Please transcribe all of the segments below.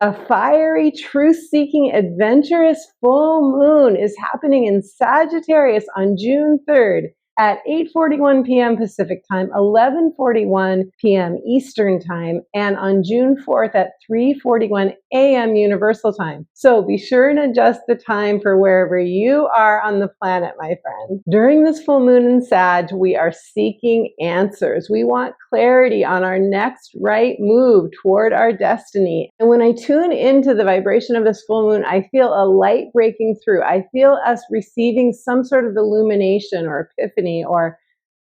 A fiery, truth-seeking, adventurous full moon is happening in Sagittarius on June 3rd at 8:41 p.m. Pacific time, 11:41 p.m. Eastern time, and on June 4th at 3:41 a.m. Universal time. So be sure and adjust the time for wherever you are on the planet, my friend. During this full moon in Sag, we are seeking answers. We want clarity on our next right move toward our destiny. And when I tune into the vibration of this full moon, I feel a light breaking through. I feel us receiving some sort of illumination or epiphany or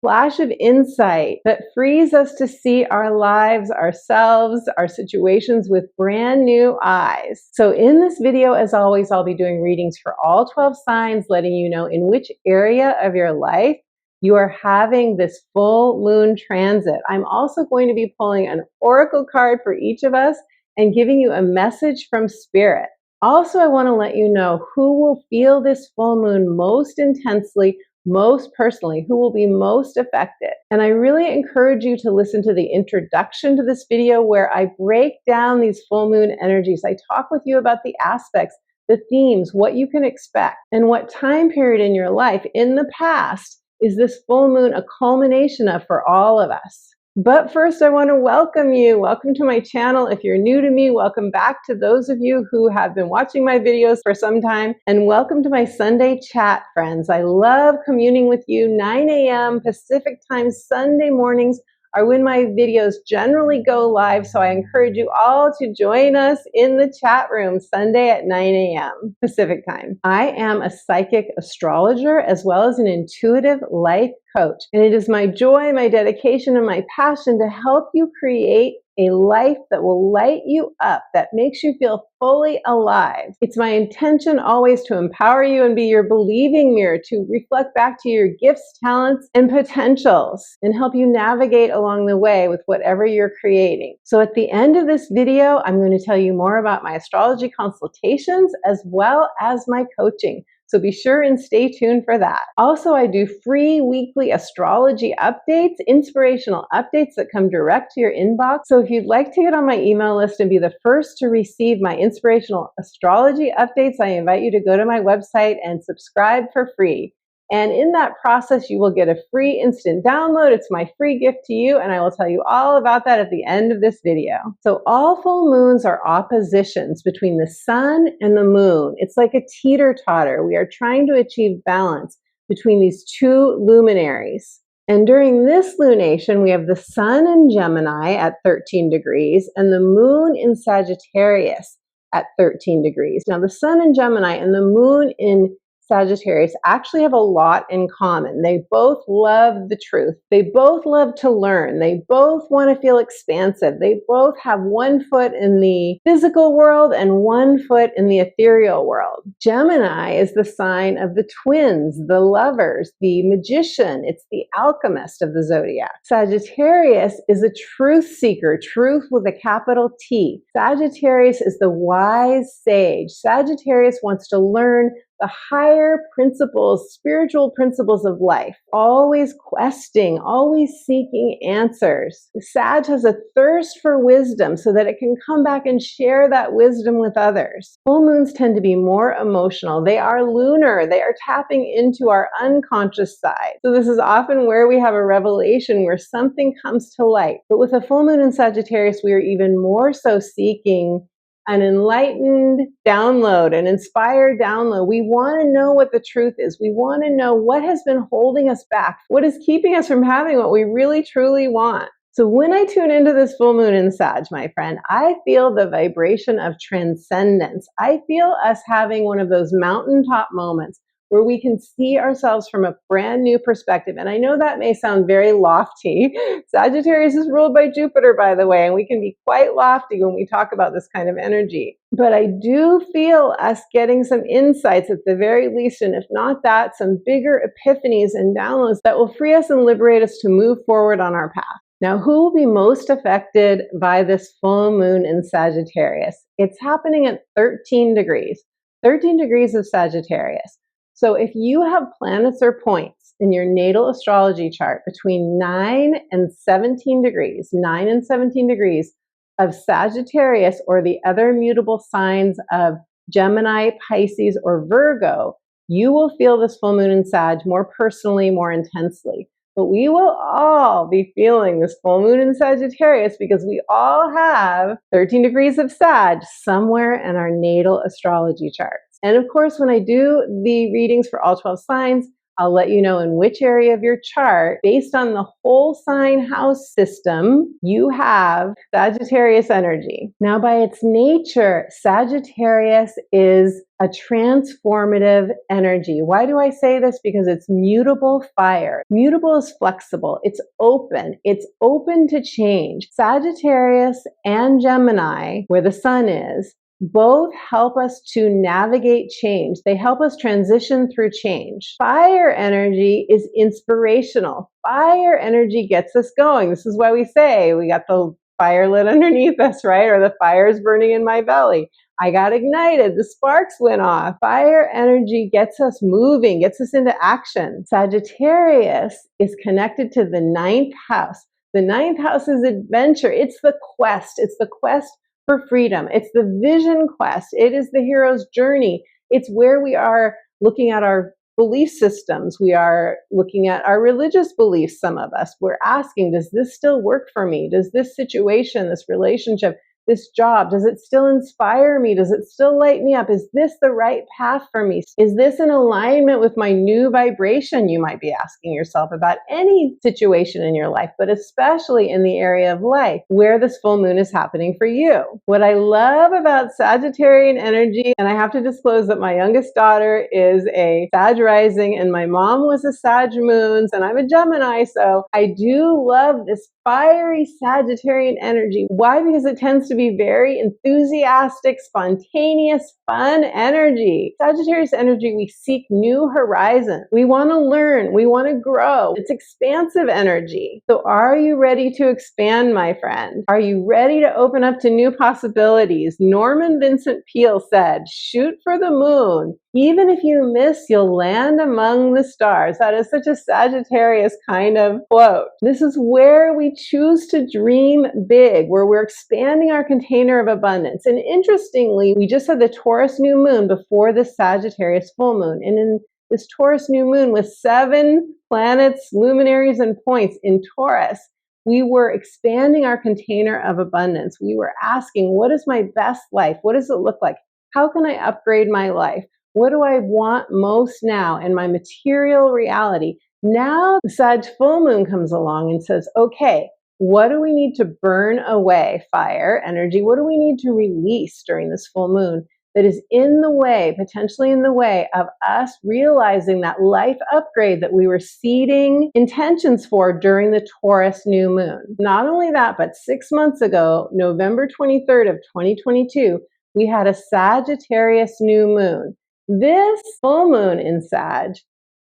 flash of insight that frees us to see our lives, ourselves, our situations with brand new eyes. So in this video, as always, I'll be doing readings for all 12 signs, letting you know in which area of your life you are having this full moon transit. I'm also going to be pulling an oracle card for each of us and giving you a message from spirit. Also, I want to let you know who will feel this full moon most intensely, most personally, who will be most affected. And I really encourage you to listen to the introduction to this video where I break down these full moon energies. I talk with you about the aspects, the themes, what you can expect, and what time period in your life in the past is this full moon a culmination of for all of us. But first, I want to welcome you. Welcome to my channel. If you're new to me, welcome back to those of you who have been watching my videos for some time. And welcome to my Sunday chat, friends. I love communing with you. 9 a.m. Pacific time, Sunday mornings are when my videos generally go live. So I encourage you all to join us in the chat room Sunday at 9 a.m. Pacific time. I am a psychic astrologer as well as an intuitive life coach. And it is my joy, my dedication, and my passion to help you create a life that will light you up, that makes you feel fully alive. It's my intention always to empower you and be your believing mirror, to reflect back to your gifts, talents, and potentials, and help you navigate along the way with whatever you're creating. So at the end of this video, I'm going to tell you more about my astrology consultations as well as my coaching. So be sure and stay tuned for that. Also, I do free weekly astrology updates, inspirational updates that come direct to your inbox. So if you'd like to get on my email list and be the first to receive my inspirational astrology updates, I invite you to go to my website and subscribe for free. And in that process, you will get a free instant download. It's my free gift to you, and I will tell you all about that at the end of this video. So all full moons are oppositions between the sun and the moon. It's like a teeter-totter. We are trying to achieve balance between these two luminaries. And during this lunation, we have the sun in Gemini at 13 degrees and the moon in Sagittarius at 13 degrees. Now, the sun in Gemini and the moon in Sagittarius actually have a lot in common. They both love the truth. They both love to learn. They both want to feel expansive. They both have one foot in the physical world and one foot in the ethereal world. Gemini is the sign of the twins, the lovers, the magician. It's the alchemist of the zodiac. Sagittarius is a truth seeker, truth with a capital T. Sagittarius is the wise sage. Sagittarius wants to learn the higher principles, spiritual principles of life, always questing, always seeking answers. Sag has a thirst for wisdom so that it can come back and share that wisdom with others. Full moons tend to be more emotional. They are lunar. They are tapping into our unconscious side. So this is often where we have a revelation, where something comes to light. But with a full moon in Sagittarius, we are even more so seeking an enlightened download, an inspired download. We want to know what the truth is. We want to know what has been holding us back, what is keeping us from having what we really truly want. So when I tune into this full moon in Sag, my friend, I feel the vibration of transcendence. I feel us having one of those mountaintop moments where we can see ourselves from a brand new perspective. And I know that may sound very lofty. Sagittarius is ruled by Jupiter, by the way, and we can be quite lofty when we talk about this kind of energy. But I do feel us getting some insights at the very least, and if not that, some bigger epiphanies and downloads that will free us and liberate us to move forward on our path. Now, who will be most affected by this full moon in Sagittarius? It's happening at 13 degrees, 13 degrees of Sagittarius. So if you have planets or points in your natal astrology chart between 9 and 17 degrees, 9 and 17 degrees, of Sagittarius or the other mutable signs of Gemini, Pisces, or Virgo, you will feel this full moon in Sag more personally, more intensely. But we will all be feeling this full moon in Sagittarius because we all have 13 degrees of Sag somewhere in our natal astrology charts. And of course, when I do the readings for all 12 signs, I'll let you know in which area of your chart, based on the whole sign house system, you have Sagittarius energy. Now, by its nature, Sagittarius is a transformative energy. Why do I say this? Because it's mutable fire. Mutable is flexible. It's open. It's open to change. Sagittarius and Gemini, where the sun is, both help us to navigate change. They help us transition through change. Fire energy is inspirational. Fire energy gets us going. This is why we say we got the fire lit underneath us, right? Or the fire's burning in my belly. I got ignited. The sparks went off. Fire energy gets us moving, gets us into action. Sagittarius is connected to the 9th house. The 9th house is adventure. It's the quest. It's the quest for freedom. It's the vision quest. It is the hero's journey. It's where we are looking at our belief systems. We are looking at our religious beliefs, some of us. We're asking, does this still work for me? Does this situation, this relationship, this job, does it still inspire me? Does it still light me up? Is this the right path for me? Is this in alignment with my new vibration? You might be asking yourself about any situation in your life, but especially in the area of life where this full moon is happening for you. What I love about Sagittarian energy, and I have to disclose that my youngest daughter is a Sag rising and my mom was a Sag moon, and I'm a Gemini, so I do love this fiery Sagittarian energy. Why? Because it tends to be very enthusiastic, spontaneous, fun energy. Sagittarius energy, we seek new horizons. We want to learn. We want to grow. It's expansive energy. So are you ready to expand, my friend? Are you ready to open up to new possibilities? Norman Vincent Peale said, shoot for the moon. Even if you miss, you'll land among the stars. That is such a Sagittarius kind of quote. This is where we choose to dream big, where we're expanding our container of abundance. And interestingly, we just had the Taurus new moon before the Sagittarius full moon. And in this Taurus new moon with 7 planets, luminaries, and points in Taurus, we were expanding our container of abundance. We were asking, what is my best life? What does it look like? How can I upgrade my life? What do I want most now in my material reality? Now the Sag full moon comes along and says, okay, what do we need to burn away? Fire energy. What do we need to release during this full moon that is in the way, potentially in the way of us realizing that life upgrade that we were seeding intentions for during the Taurus new moon? Not only that, but 6 months ago, November 23rd of 2022, we had a Sagittarius new moon. This full moon in Sag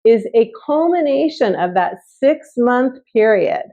is a culmination of that 6-month period.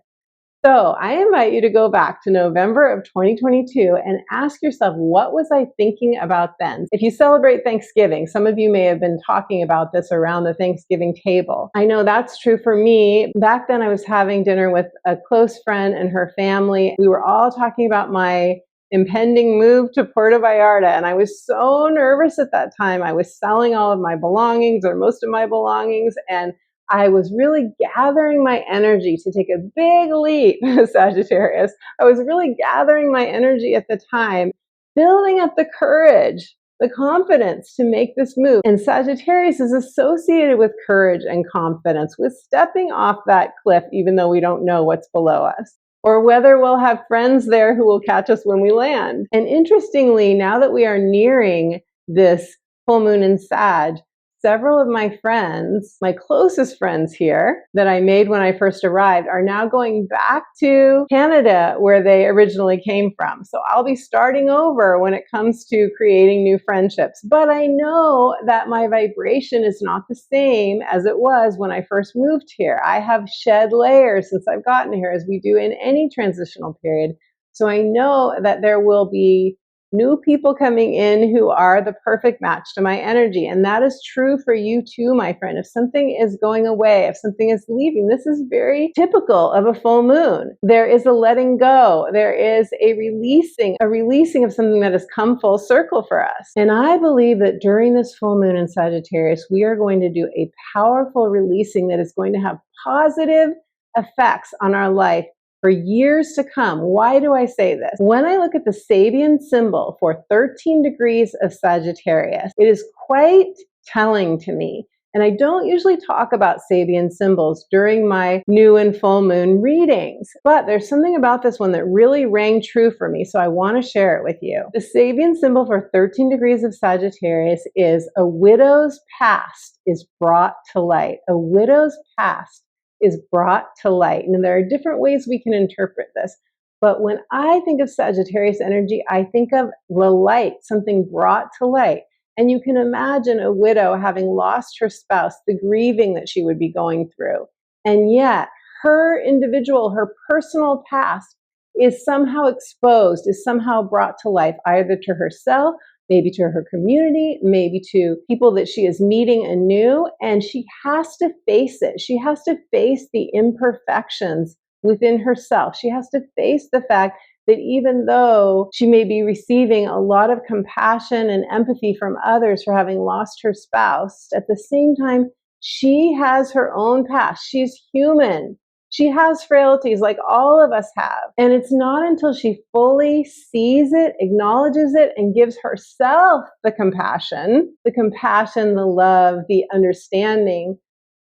So I invite you to go back to November of 2022 and ask yourself, what was I thinking about then? If you celebrate Thanksgiving, some of you may have been talking about this around the Thanksgiving table. I know that's true for me. Back then I was having dinner with a close friend and her family. We were all talking about my impending move to Puerto Vallarta. And I was so nervous at that time. I was selling all of my belongings or most of my belongings. And I was really gathering my energy to take a big leap, Sagittarius. I was really gathering my energy at the time, building up the courage, the confidence to make this move. And Sagittarius is associated with courage and confidence, with stepping off that cliff, even though we don't know what's below us, or whether we'll have friends there who will catch us when we land. And interestingly, now that we are nearing this full moon in Sag, several of my friends, my closest friends here that I made when I first arrived, are now going back to Canada where they originally came from. So I'll be starting over when it comes to creating new friendships. But I know that my vibration is not the same as it was when I first moved here. I have shed layers since I've gotten here, as we do in any transitional period. So I know that there will be new people coming in who are the perfect match to my energy. And that is true for you too, my friend. If something is going away, if something is leaving, this is very typical of a full moon. There is a letting go. There is a releasing of something that has come full circle for us. And I believe that during this full moon in Sagittarius, we are going to do a powerful releasing that is going to have positive effects on our life for years to come. Why do I say this? When I look at the Sabian symbol for 13 degrees of Sagittarius, it is quite telling to me. And I don't usually talk about Sabian symbols during my new and full moon readings, but there's something about this one that really rang true for me, so I want to share it with you. The Sabian symbol for 13 degrees of Sagittarius is a widow's past is brought to light. A widow's past is brought to light. And there are different ways we can interpret this. But when I think of Sagittarius energy, I think of the light, something brought to light. And you can imagine a widow having lost her spouse, the grieving that she would be going through. And yet her individual, her personal past is somehow exposed, is somehow brought to life, either to herself, maybe to her community, maybe to people that she is meeting anew, and she has to face it. She has to face the imperfections within herself. She has to face the fact that even though she may be receiving a lot of compassion and empathy from others for having lost her spouse, at the same time, she has her own past. She's human. She has frailties like all of us have. And it's not until she fully sees it, acknowledges it, and gives herself the compassion, the love, the understanding,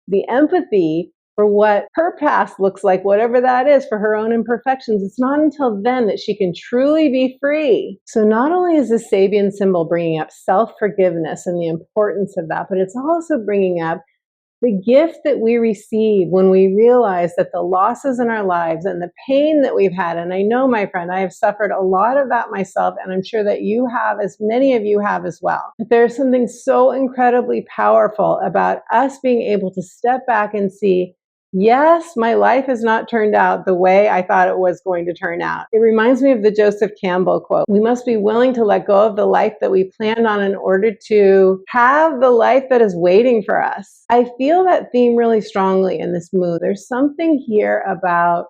the empathy for what her past looks like, whatever that is, for her own imperfections. It's not until then that she can truly be free. So not only is the Sabian symbol bringing up self-forgiveness and the importance of that, but it's also bringing up the gift that we receive when we realize that the losses in our lives and the pain that we've had, and I know, my friend, I have suffered a lot of that myself, and I'm sure that you have, as many of you have as well. But there's something so incredibly powerful about us being able to step back and see, yes, my life has not turned out the way I thought it was going to turn out. It reminds me of the Joseph Campbell quote. We must be willing to let go of the life that we planned on in order to have the life that is waiting for us. I feel that theme really strongly in this mood. There's something here about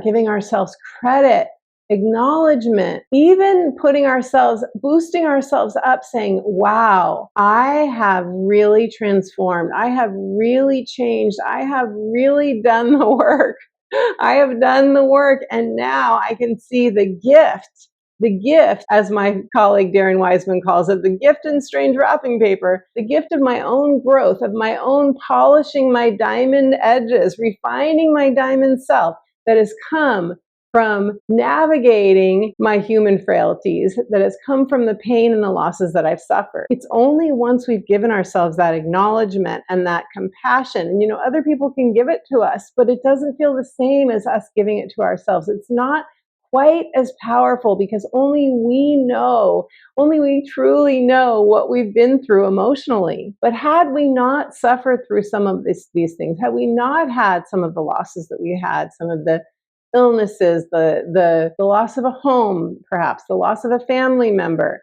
giving ourselves credit, acknowledgement, even boosting ourselves up, saying, wow, I have really transformed. I have really changed. I have really done the work. I have done the work. And now I can see the gift, as my colleague Darren Wiseman calls it, the gift in strange wrapping paper, the gift of my own growth, of my own polishing my diamond edges, refining my diamond self that has come from navigating my human frailties, that has come from the pain and the losses that I've suffered. It's only once we've given ourselves that acknowledgement and that compassion, and other people can give it to us, but it doesn't feel the same as us giving it to ourselves. It's not quite as powerful because only we truly know what we've been through emotionally. But had we not suffered through some of these things, had we not had some of the losses that we had, some of the illnesses, the loss of a home, perhaps the loss of a family member,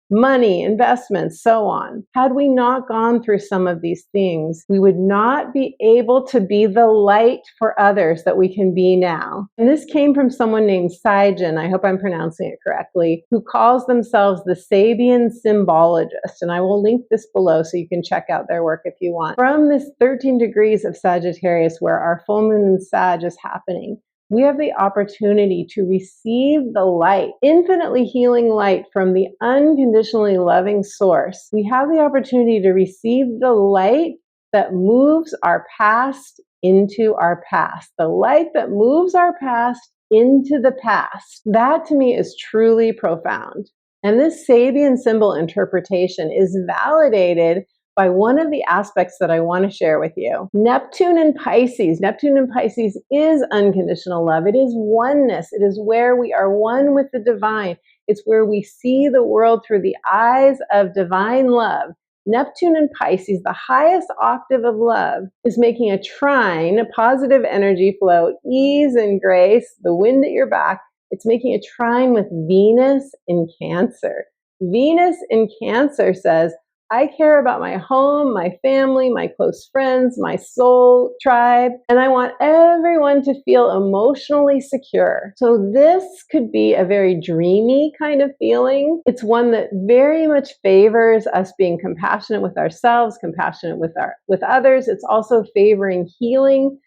money, investments, so on. Had we not gone through some of these things, we would not be able to be the light for others that we can be now. And this came from someone named Saijan, I hope I'm pronouncing it correctly, who calls themselves the Sabian symbologist. And I will link this below so you can check out their work if you want. From this 13 degrees of Sagittarius, where our full moon in Sag is happening, we have the opportunity to receive the light, infinitely healing light from the unconditionally loving source. We have the opportunity to receive the light that moves our past into our past. The light that moves our past into the past. That to me is truly profound. And this Sabian symbol interpretation is validated by one of the aspects that I want to share with you. Neptune in Pisces. Neptune in Pisces is unconditional love. It is oneness. It is where we are one with the divine. It's where we see the world through the eyes of divine love. Neptune in Pisces, the highest octave of love, is making a trine, a positive energy flow, ease and grace, the wind at your back, It's making a trine with Venus in Cancer. Venus in Cancer says, I care about my home, my family, my close friends, my soul tribe, and I want everyone to feel emotionally secure. So this could be a very dreamy kind of feeling. It's one that very much favors us being compassionate with ourselves, compassionate with others. It's also favoring healing,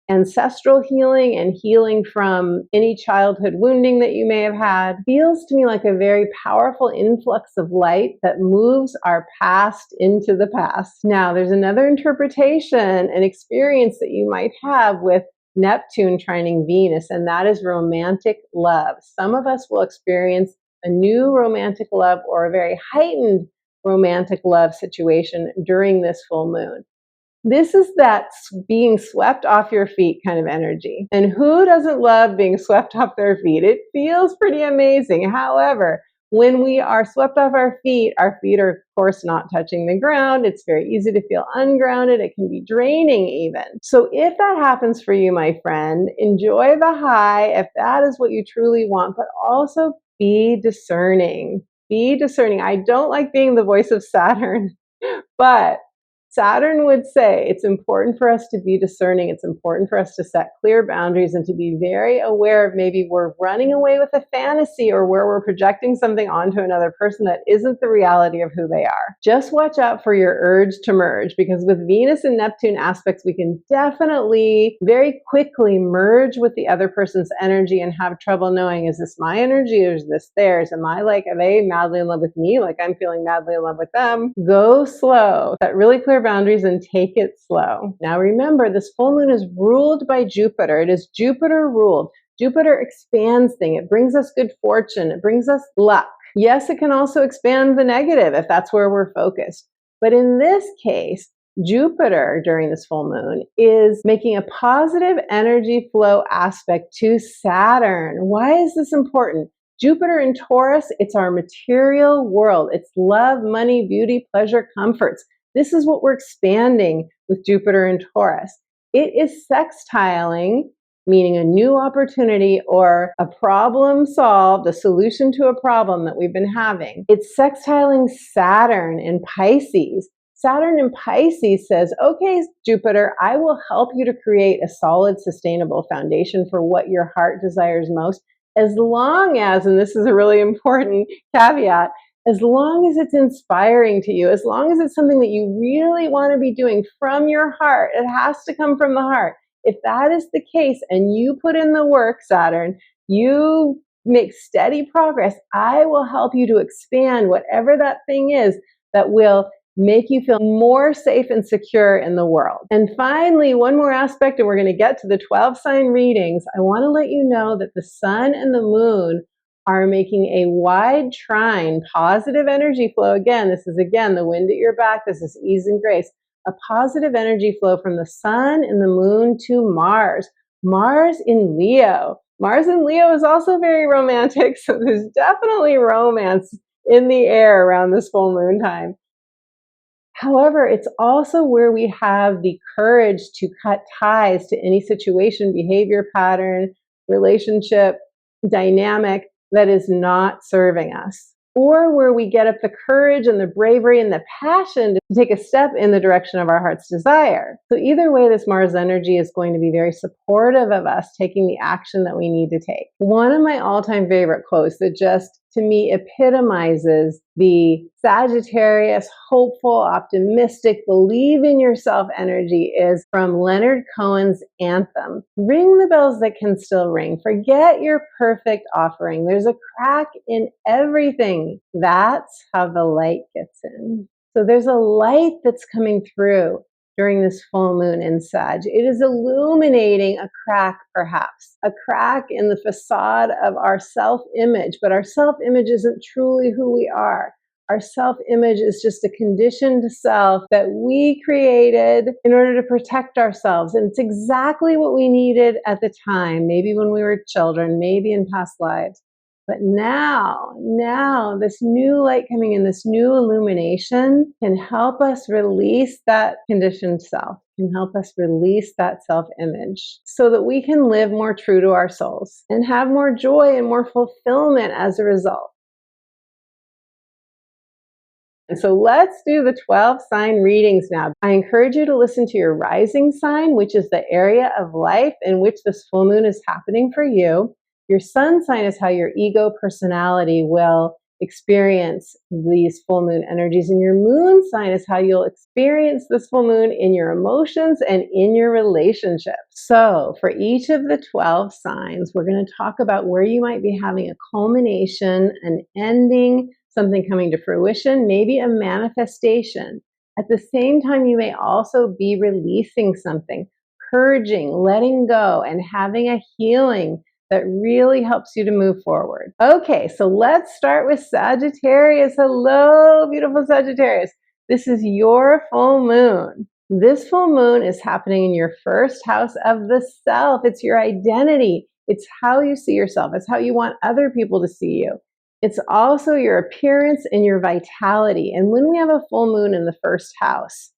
ancestral healing, and healing from any childhood wounding that you may have had. Feels to me like a very powerful influx of light that moves our past into the past. Now, there's another interpretation and experience that you might have with Neptune trining Venus, and that is romantic love. Some of us will experience a new romantic love or a very heightened romantic love situation during this full moon. This is that being swept off your feet kind of energy. And who doesn't love being swept off their feet? It feels pretty amazing. However, when we are swept off our feet are, of course, not touching the ground. It's very easy to feel ungrounded. It can be draining even. So if that happens for you, my friend, enjoy the high if that is what you truly want, but also be discerning. Be discerning. I don't like being the voice of Saturn, but Saturn would say it's important for us to be discerning. It's important for us to set clear boundaries and to be very aware of maybe we're running away with a fantasy or where we're projecting something onto another person that isn't the reality of who they are. Just watch out for your urge to merge, because with Venus and Neptune aspects, we can definitely very quickly merge with the other person's energy and have trouble knowing, is this my energy or is this theirs? Are they madly in love with me like I'm feeling madly in love with them? Go slow. Set really clear boundaries and take it slow. Now remember, this full moon is ruled by Jupiter. It is Jupiter ruled. Jupiter expands things. It brings us good fortune. It brings us luck. Yes, it can also expand the negative if that's where we're focused. But in this case, Jupiter during this full moon is making a positive energy flow aspect to Saturn. Why is this important? Jupiter in Taurus, it's our material world. It's love, money, beauty, pleasure, comforts. This is what we're expanding with Jupiter in Taurus. It is sextiling, meaning a new opportunity or a problem solved, a solution to a problem that we've been having. It's sextiling Saturn in Pisces. Saturn in Pisces says, okay, Jupiter, I will help you to create a solid, sustainable foundation for what your heart desires most, as long as, and this is a really important caveat, as long as it's inspiring to you, as long as it's something that you really want to be doing from your heart. It has to come from the heart. If that is the case and you put in the work, Saturn, you make steady progress, I will help you to expand whatever that thing is that will make you feel more safe and secure in the world. And finally, one more aspect, and we're going to get to the 12 sign readings. I want to let you know that the sun and the moon are making a wide trine, positive energy flow. Again, this is the wind at your back. This is ease and grace. A positive energy flow from the sun and the moon to Mars. Mars in Leo. Mars in Leo is also very romantic. So there's definitely romance in the air around this full moon time. However, it's also where we have the courage to cut ties to any situation, behavior pattern, relationship, dynamic that is not serving us, or where we get up the courage and the bravery and the passion to take a step in the direction of our heart's desire. So either way, this Mars energy is going to be very supportive of us taking the action that we need to take. One of my all-time favorite quotes that just, to me, epitomizes the Sagittarius, hopeful, optimistic, believe in yourself energy is from Leonard Cohen's anthem. Ring the bells that can still ring. Forget your perfect offering. There's a crack in everything. That's how the light gets in. So there's a light that's coming through during this full moon in Sag. It is illuminating a crack, perhaps, a crack in the facade of our self-image, but our self-image isn't truly who we are. Our self-image is just a conditioned self that we created in order to protect ourselves. And it's exactly what we needed at the time, maybe when we were children, maybe in past lives. But now this new light coming in, this new illumination can help us release that conditioned self, can help us release that self-image so that we can live more true to our souls and have more joy and more fulfillment as a result. And so let's do the 12 sign readings now. I encourage you to listen to your rising sign, which is the area of life in which this full moon is happening for you. Your sun sign is how your ego personality will experience these full moon energies. And your moon sign is how you'll experience this full moon in your emotions and in your relationships. So for each of the 12 signs, we're going to talk about where you might be having a culmination, an ending, something coming to fruition, maybe a manifestation. At the same time, you may also be releasing something, purging, letting go, and having a healing that really helps you to move forward. Okay, so let's start with Sagittarius. Hello, beautiful Sagittarius. This is your full moon. This full moon is happening in your first house of the self. It's your identity. It's how you see yourself. It's how you want other people to see you. It's also your appearance and your vitality. And when we have a full moon in the first house,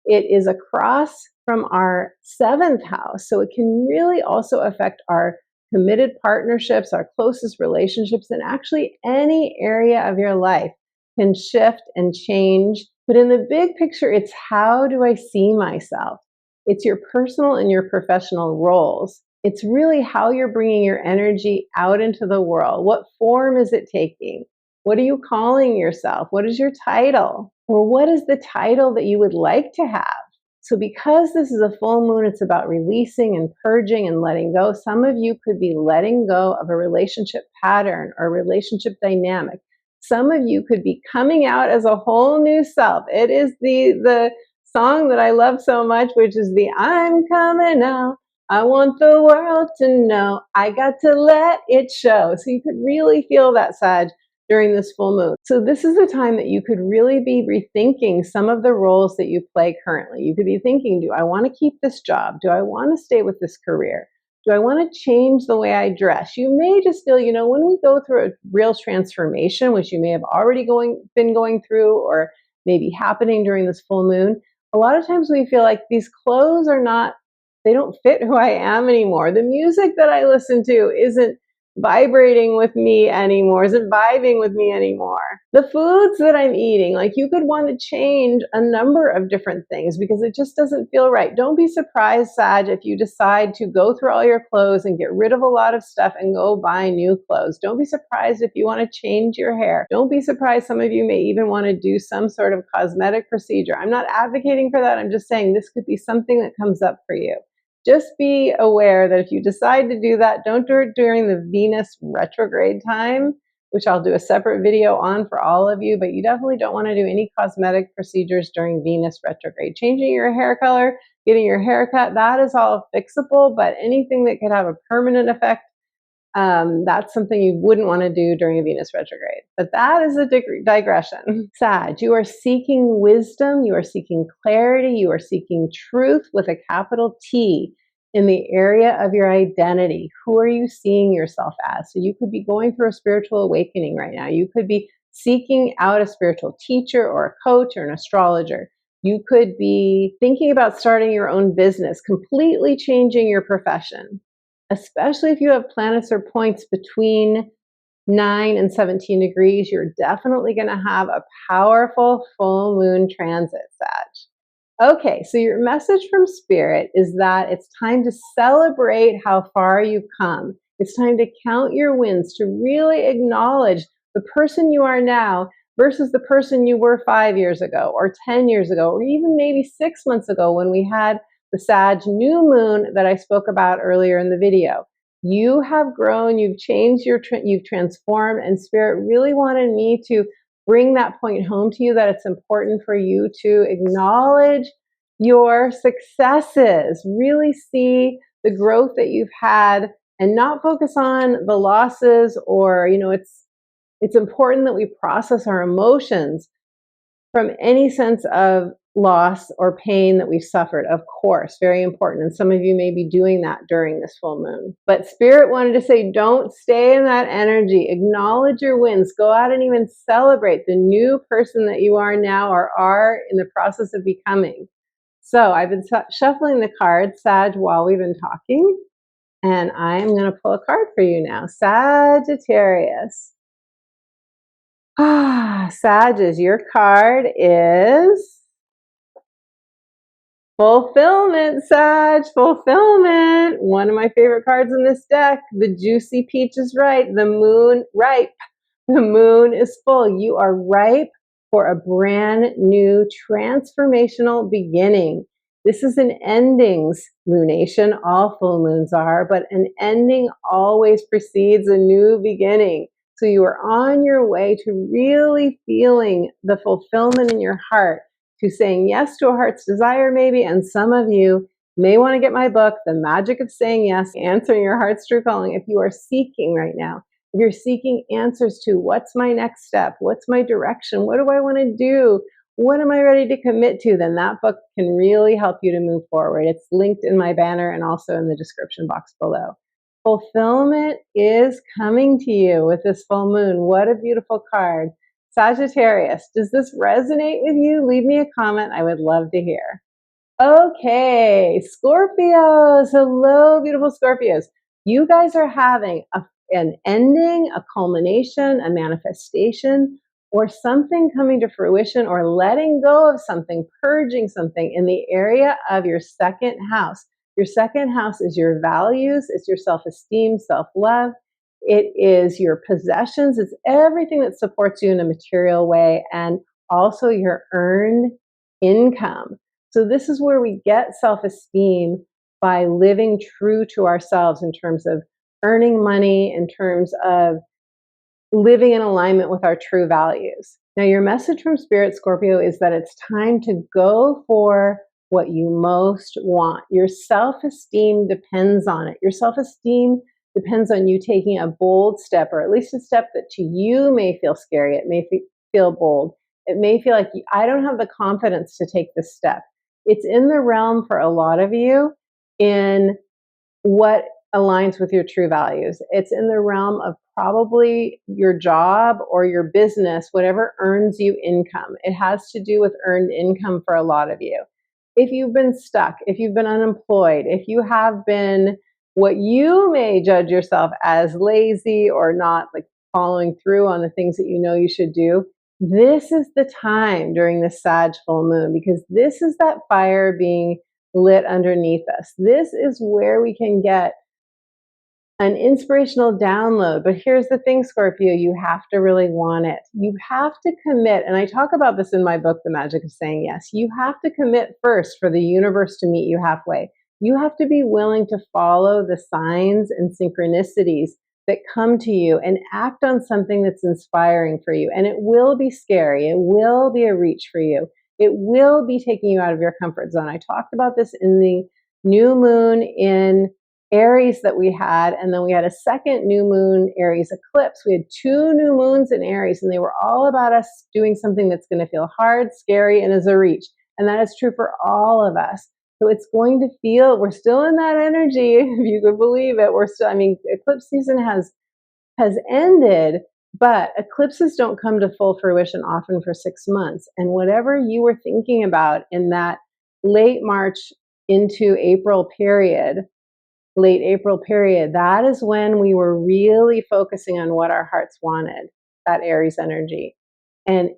it is across from our 7th house. So it can really also affect our committed partnerships, our closest relationships, and actually any area of your life can shift and change. But in the big picture, it's how do I see myself? It's your personal and your professional roles. It's really how you're bringing your energy out into the world. What form is it taking? What are you calling yourself? What is your title? Or what is the title that you would like to have? So because this is a full moon, it's about releasing and purging and letting go. Some of you could be letting go of a relationship pattern or relationship dynamic. Some of you could be coming out as a whole new self. It is the song that I love so much, which is the I'm coming out. I want the world to know. I got to let it show. So you could really feel that, Sag, during this full moon. So this is the time that you could really be rethinking some of the roles that you play currently. You could be thinking, do I want to keep this job? Do I want to stay with this career? Do I want to change the way I dress? You may just feel, when we go through a real transformation, which you may have already been going through or maybe happening during this full moon, a lot of times we feel like these clothes they don't fit who I am anymore. The music that I listen to isn't vibrating with me anymore, isn't vibing with me anymore. The foods that I'm eating, you could want to change a number of different things because it just doesn't feel right. Don't be surprised, Sag, if you decide to go through all your clothes and get rid of a lot of stuff and go buy new clothes. Don't be surprised if you want to change your hair. Don't be surprised some of you may even want to do some sort of cosmetic procedure. I'm not advocating for that. I'm just saying this could be something that comes up for you. Just be aware that if you decide to do that, don't do it during the Venus retrograde time, which I'll do a separate video on for all of you, but you definitely don't want to do any cosmetic procedures during Venus retrograde. Changing your hair color, getting your hair cut, that is all fixable, but anything that could have a permanent effect, that's something you wouldn't want to do during a Venus retrograde. But that is a digression. Sag, you are seeking wisdom, you are seeking clarity, you are seeking truth with a capital T in the area of your identity. Who are you seeing yourself as? So you could be going through a spiritual awakening right now. You could be seeking out a spiritual teacher or a coach or an astrologer. You could be thinking about starting your own business, completely changing your profession. Especially if you have planets or points between 9 and 17 degrees, you're definitely going to have a powerful full moon transit, Sag. Okay, so your message from Spirit is that it's time to celebrate how far you've come. It's time to count your wins, to really acknowledge the person you are now versus the person you were 5 years ago or 10 years ago, or even maybe 6 months ago when we had the Sag new moon that I spoke about earlier in the video. You have grown, you've changed, you've transformed, and Spirit really wanted me to bring that point home to you that it's important for you to acknowledge your successes, really see the growth that you've had and not focus on the losses or, it's important that we process our emotions from any sense of loss or pain that we've suffered, of course, very important. And some of you may be doing that during this full moon. But Spirit wanted to say, don't stay in that energy. Acknowledge your wins. Go out and even celebrate the new person that you are now or are in the process of becoming. So I've been shuffling the cards, Sag, while we've been talking. And I'm going to pull a card for you now. Sagittarius. Sagittarius, your card is fulfillment, Sag, fulfillment. One of my favorite cards in this deck. The juicy peach is ripe. The moon ripe. The moon is full. You are ripe for a brand new transformational beginning. This is an endings lunation. All full moons are, but an ending always precedes a new beginning. So you are on your way to really feeling the fulfillment in your heart, to saying yes to a heart's desire maybe. And some of you may want to get my book, The Magic of Saying Yes, Answering Your Heart's True Calling, if you are seeking right now. If you're seeking answers to what's my next step, what's my direction, what do I want to do, what am I ready to commit to, then that book can really help you to move forward. It's linked in my banner and also in the description box below. Fulfillment is coming to you with this full moon. What a beautiful card. Sagittarius, does this resonate with you? Leave me a comment. I would love to hear. Okay, Scorpios. Hello, beautiful Scorpios. You guys are having an ending, a culmination, a manifestation, or something coming to fruition, or letting go of something, purging something in the area of your second house. Your second house is your values, it's your self-esteem, self-love. It is your possessions. It's everything that supports you in a material way, and also your earned income. So this is where we get self-esteem, by living true to ourselves in terms of earning money, in terms of living in alignment with our true values. Now, your message from Spirit, Scorpio, is that it's time to go for what you most want. Your self-esteem depends on it. Your self-esteem depends on you taking a bold step, or at least a step that to you may feel scary. It may feel bold. It may feel like I don't have the confidence to take this step. It's in the realm for a lot of you in what aligns with your true values. It's in the realm of probably your job or your business, whatever earns you income. It has to do with earned income for a lot of you. If you've been stuck, if you've been unemployed, if you have been what you may judge yourself as lazy or not like following through on the things that you know you should do, this is the time during the Sag full moon, because this is that fire being lit underneath us. This is where we can get an inspirational download. But here's the thing, Scorpio, you have to really want it. You have to commit. And I talk about this in my book, The Magic of Saying Yes. You have to commit first for the universe to meet you halfway. You have to be willing to follow the signs and synchronicities that come to you and act on something that's inspiring for you. And it will be scary. It will be a reach for you. It will be taking you out of your comfort zone. I talked about this in the new moon in Aries that we had, and then we had a second new moon Aries eclipse. We had two new moons in Aries, and they were all about us doing something that's going to feel hard, scary, and is a reach. And that is true for all of us. So it's going to feel, we're still in that energy, if you could believe it. We're still, I mean, eclipse season has ended, but eclipses don't come to full fruition often for 6 months. And whatever you were thinking about in that late March into April period, late April period, that is when we were really focusing on what our hearts wanted, that Aries energy. And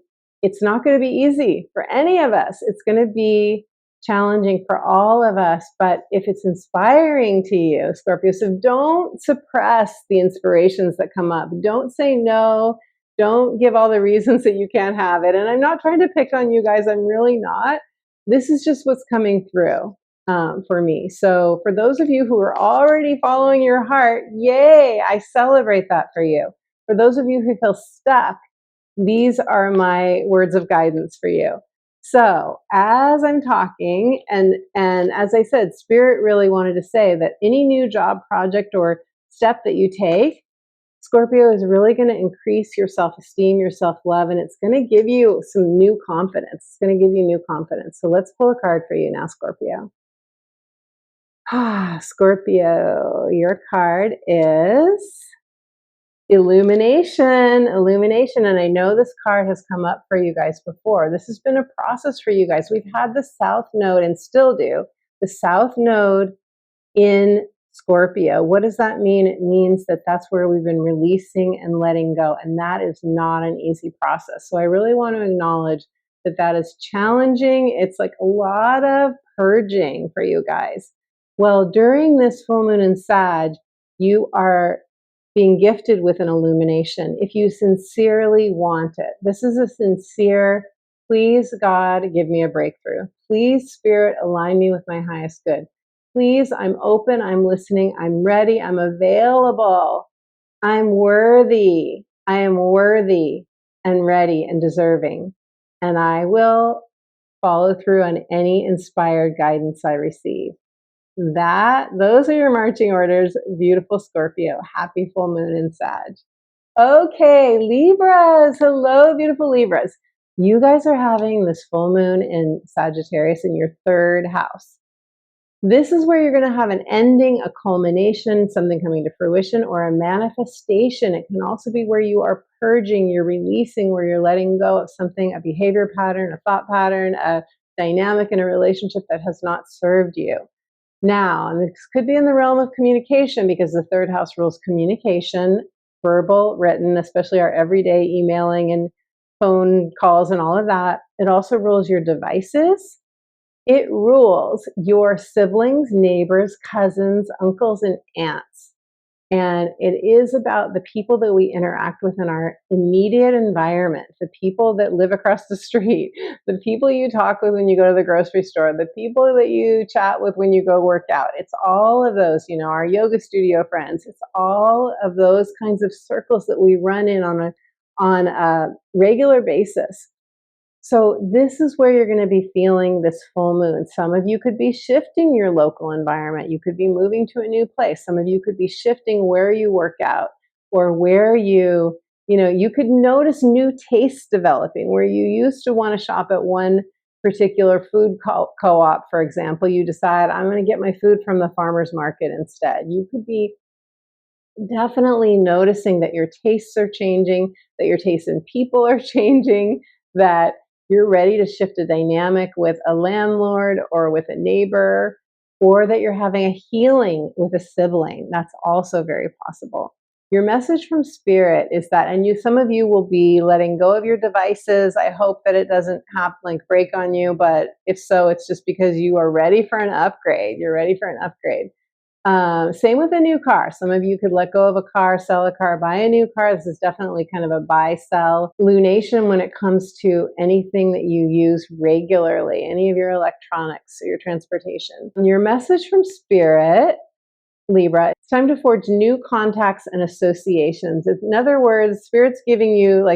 it's not going to be easy for any of us. It's going to be challenging for all of us. But if it's inspiring to you, Scorpio, so don't suppress the inspirations that come up. Don't say no. Don't give all the reasons that you can't have it. And I'm not trying to pick on you guys. I'm really not. This is just what's coming through. For me. So for those of you who are already following your heart, yay, I celebrate that for you. For those of you who feel stuck, these are my words of guidance for you. So as I'm talking, and as I said, Spirit really wanted to say that any new job project or step that you take, Scorpio is really going to increase your self-esteem, your self-love, and it's going to give you some new confidence. It's going to give you new confidence. So let's pull a card for you now, Scorpio. Scorpio, your card is illumination. And I know this card has come up for you guys before. This has been a process for you guys. We've had the South Node and still do. The South Node in Scorpio. What does that mean? It means that that's where we've been releasing and letting go. And that is not an easy process. So I really want to acknowledge that that is challenging. It's like a lot of purging for you guys. Well, during this full moon in Sag, you are being gifted with an illumination if you sincerely want it. This is a sincere, please God, give me a breakthrough. Please Spirit, align me with my highest good. Please, I'm open, I'm listening, I'm ready, I'm available. I'm worthy. I am worthy and ready and deserving. And I will follow through on any inspired guidance I receive. Those are your marching orders, beautiful Scorpio. Happy full moon in Sag. Okay, Libras. Hello, beautiful Libras. You guys are having this full moon in Sagittarius in your third house. This is where you're going to have an ending, a culmination, something coming to fruition, or a manifestation. It can also be where you are purging, you're releasing, where you're letting go of something, a behavior pattern, a thought pattern, a dynamic in a relationship that has not served you. Now, and this could be in the realm of communication because the third house rules communication, verbal, written, especially our everyday emailing and phone calls and all of that. It also rules your devices. It rules your siblings, neighbors, cousins, uncles, and aunts. And it is about the people that we interact with in our immediate environment, the people that live across the street, the people you talk with when you go to the grocery store, the people that you chat with when you go work out. It's all of those, our yoga studio friends. It's all of those kinds of circles that we run in on a regular basis. So this is where you're going to be feeling this full moon. Some of you could be shifting your local environment. You could be moving to a new place. Some of you could be shifting where you work out or where you could notice new tastes developing where you used to want to shop at one particular food co-op, for example. You decide, I'm going to get my food from the farmer's market instead. You could be definitely noticing that your tastes are changing, that your tastes in people are changing, that you're ready to shift a dynamic with a landlord or with a neighbor, or that you're having a healing with a sibling. That's also very possible. Your message from Spirit is that, and some of you will be letting go of your devices. I hope that it doesn't break on you, but if so, it's just because you are ready for an upgrade. You're ready for an upgrade. Same with a new car. Some of you could let go of a car, sell a car, buy a new car. This is definitely kind of a buy-sell lunation when it comes to anything that you use regularly, any of your electronics or your transportation. And your message from Spirit, Libra, it's time to forge new contacts and associations. In other words, Spirit's giving you,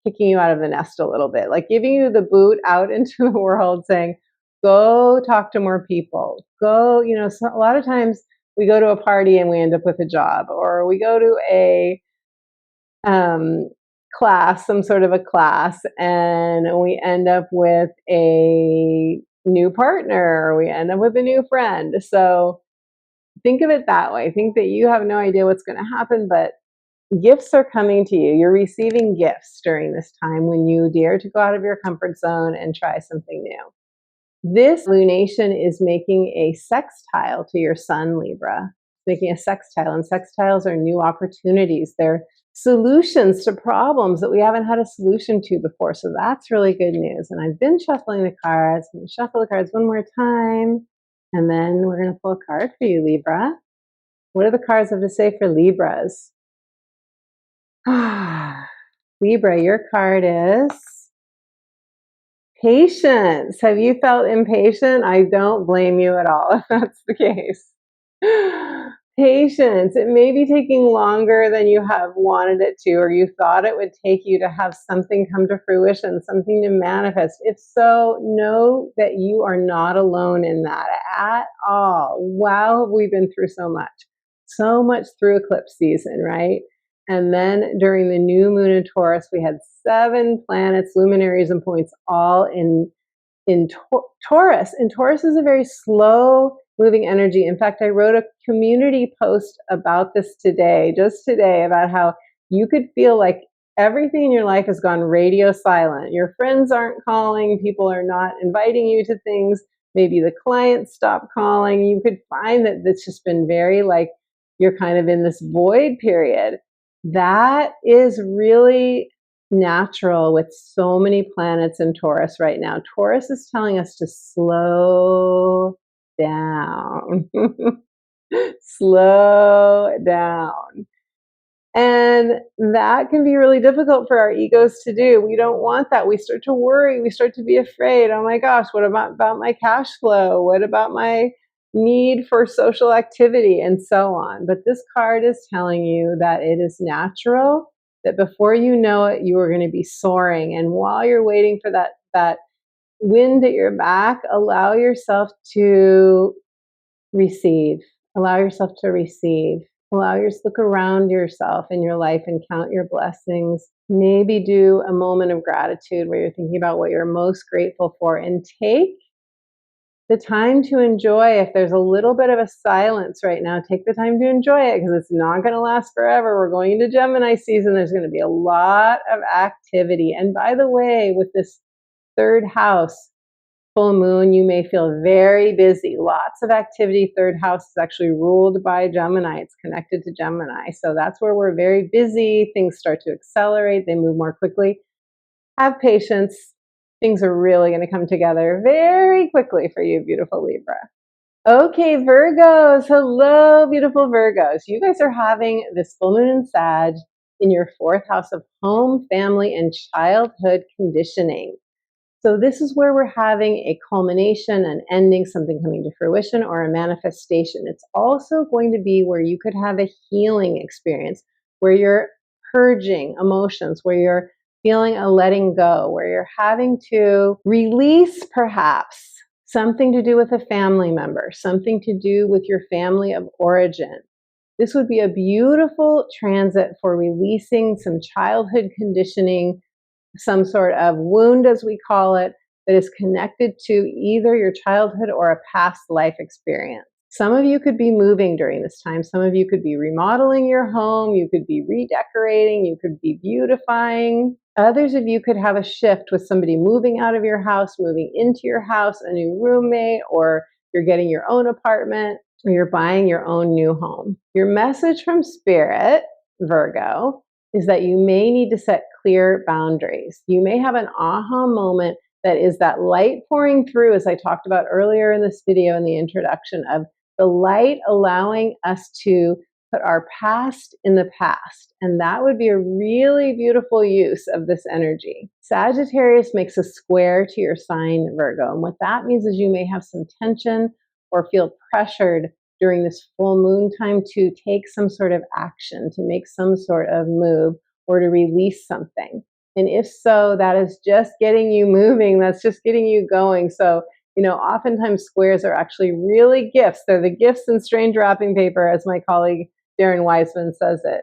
kicking you out of the nest a little bit, giving you the boot out into the world, saying, go talk to more people. Go, so a lot of times, we go to a party and we end up with a job, or we go to a class, some sort of a class, and we end up with a new partner, or we end up with a new friend. So think of it that way. Think that you have no idea what's going to happen, but gifts are coming to you. You're receiving gifts during this time when you dare to go out of your comfort zone and try something new. This lunation is making a sextile to your sun, Libra. Making a sextile, and sextiles are new opportunities. They're solutions to problems that we haven't had a solution to before. So that's really good news. And I've been shuffling the cards. I'm going to shuffle the cards one more time, and then we're going to pull a card for you, Libra. What do the cards have to say for Libras? Libra, your card is patience. Have you felt impatient? I don't blame you at all if that's the case. Patience. It may be taking longer than you have wanted it to, or you thought it would take you to have something come to fruition, something to manifest. If so, know that you are not alone in that at all. Wow, we've been through so much through eclipse season, right? And then during the new moon in Taurus, we had 7 planets, luminaries, and points all in Taurus. And Taurus is a very slow moving energy. In fact, I wrote a community post about this today, just today, about how you could feel like everything in your life has gone radio silent. Your friends aren't calling, people are not inviting you to things, maybe the clients stopped calling. You could find that it's just been very like you're kind of in this void period. That is really natural with so many planets in Taurus right now. Taurus is telling us to slow down. Slow down. And that can be really difficult for our egos to do. We don't want that. We start to worry. We start to be afraid. Oh my gosh, what about my cash flow? What about my need for social activity and so on? But this card is telling you that it is natural, that before you know it, you are going to be soaring. And while you're waiting for that wind at your back, allow yourself to receive. Allow yourself to receive. Allow yourself to look around yourself in your life and count your blessings. Maybe do a moment of gratitude where you're thinking about what you're most grateful for, and take the time to enjoy. If there's a little bit of a silence right now, take the time to enjoy it, because it's not going to last forever. We're going into Gemini season. There's going to be a lot of activity. And by the way, with this 3rd house full moon, you may feel very busy, lots of activity. 3rd house is actually ruled by Gemini. It's connected to Gemini. So that's where we're very busy. Things start to accelerate. They move more quickly. Have patience. Things are really going to come together very quickly for you, beautiful Libra. Okay, Virgos. Hello, beautiful Virgos. You guys are having this full moon in Sag in your 4th house of home, family, and childhood conditioning. So this is where we're having a culmination, an ending, something coming to fruition, or a manifestation. It's also going to be where you could have a healing experience, where you're purging emotions, where you're feeling a letting go, where you're having to release perhaps something to do with a family member, something to do with your family of origin. This would be a beautiful transit for releasing some childhood conditioning, some sort of wound, as we call it, that is connected to either your childhood or a past life experience. Some of you could be moving during this time. Some of you could be remodeling your home. You could be redecorating. You could be beautifying. Others of you could have a shift with somebody moving out of your house, moving into your house, a new roommate, or you're getting your own apartment, or you're buying your own new home. Your message from Spirit, Virgo, is that you may need to set clear boundaries. You may have an aha moment that is that light pouring through, as I talked about earlier in this video in the introduction, of the light allowing us to put our past in the past. And that would be a really beautiful use of this energy. Sagittarius makes a square to your sign, Virgo. And what that means is you may have some tension or feel pressured during this full moon time to take some sort of action, to make some sort of move, or to release something. And if so, that is just getting you moving. That's just getting you going. So, oftentimes squares are actually really gifts. They're the gifts in strange wrapping paper, as my colleague Darren Wiseman says it.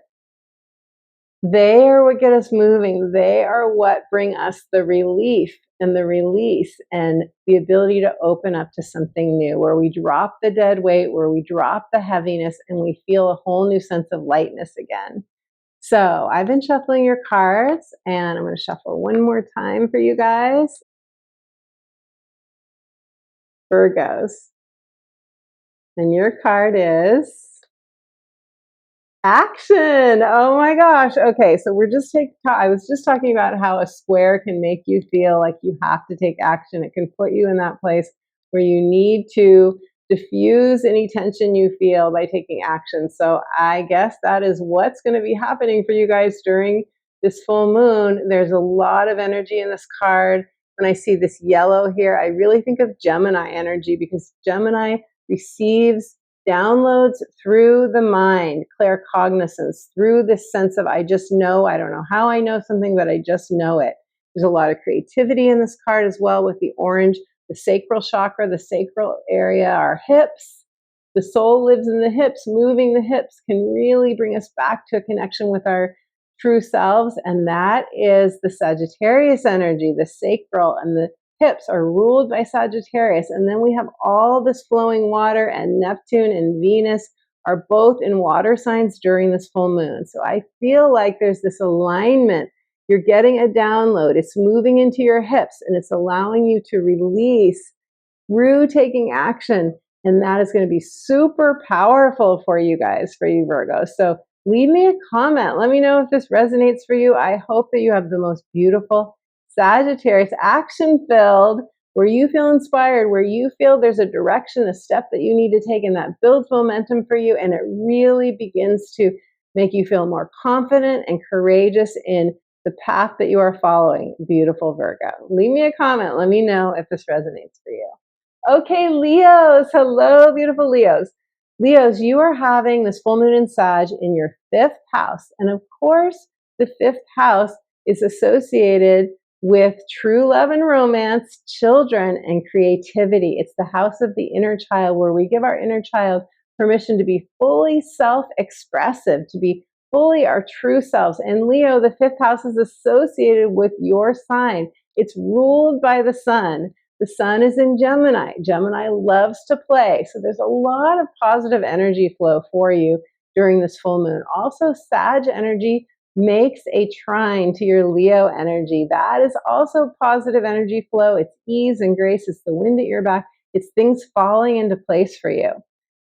They are what get us moving. They are what bring us the relief and the release and the ability to open up to something new, where we drop the dead weight, where we drop the heaviness, and we feel a whole new sense of lightness again. So I've been shuffling your cards, and I'm going to shuffle one more time for you guys. Virgos. And your card is action. Oh my gosh. Okay, so I was just talking about how a square can make you feel like you have to take action. It can put you in that place where you need to diffuse any tension you feel by taking action. So I guess that is what's going to be happening for you guys during this full moon. There's a lot of energy in this card. When I see this yellow here, I really think of Gemini energy, because Gemini receives downloads through the mind, claircognizance, through this sense of I just know. I don't know how I know something, but I just know it. There's a lot of creativity in this card as well with the orange, the sacral chakra, the sacral area, our hips. The soul lives in the hips. Moving the hips can really bring us back to a connection with our true selves, and that is the Sagittarius energy. The sacral and the hips are ruled by Sagittarius, and then we have all this flowing water, and Neptune and Venus are both in water signs during this full moon. So I feel like there's this alignment. You're getting a download. It's moving into your hips, and it's allowing you to release through taking action. And that is going to be super powerful for you guys, for you Virgo. So leave me a comment. Let me know if this resonates for you. I hope that you have the most beautiful Sagittarius, action-filled, where you feel inspired, where you feel there's a direction, a step that you need to take, and that builds momentum for you, and it really begins to make you feel more confident and courageous in the path that you are following. Beautiful Virgo. Leave me a comment. Let me know if this resonates for you. Okay, Leos. Hello, beautiful Leos. Leos, you are having this full moon in Sag in your 5th house. And of course, the 5th house is associated with true love and romance, children, and creativity. It's the house of the inner child, where we give our inner child permission to be fully self-expressive, to be fully our true selves. And Leo, the 5th house is associated with your sign. It's ruled by the sun. The sun is in Gemini. Gemini loves to play. So there's a lot of positive energy flow for you during this full moon. Also, Sag energy makes a trine to your Leo energy. That is also positive energy flow. It's ease and grace. It's the wind at your back. It's things falling into place for you.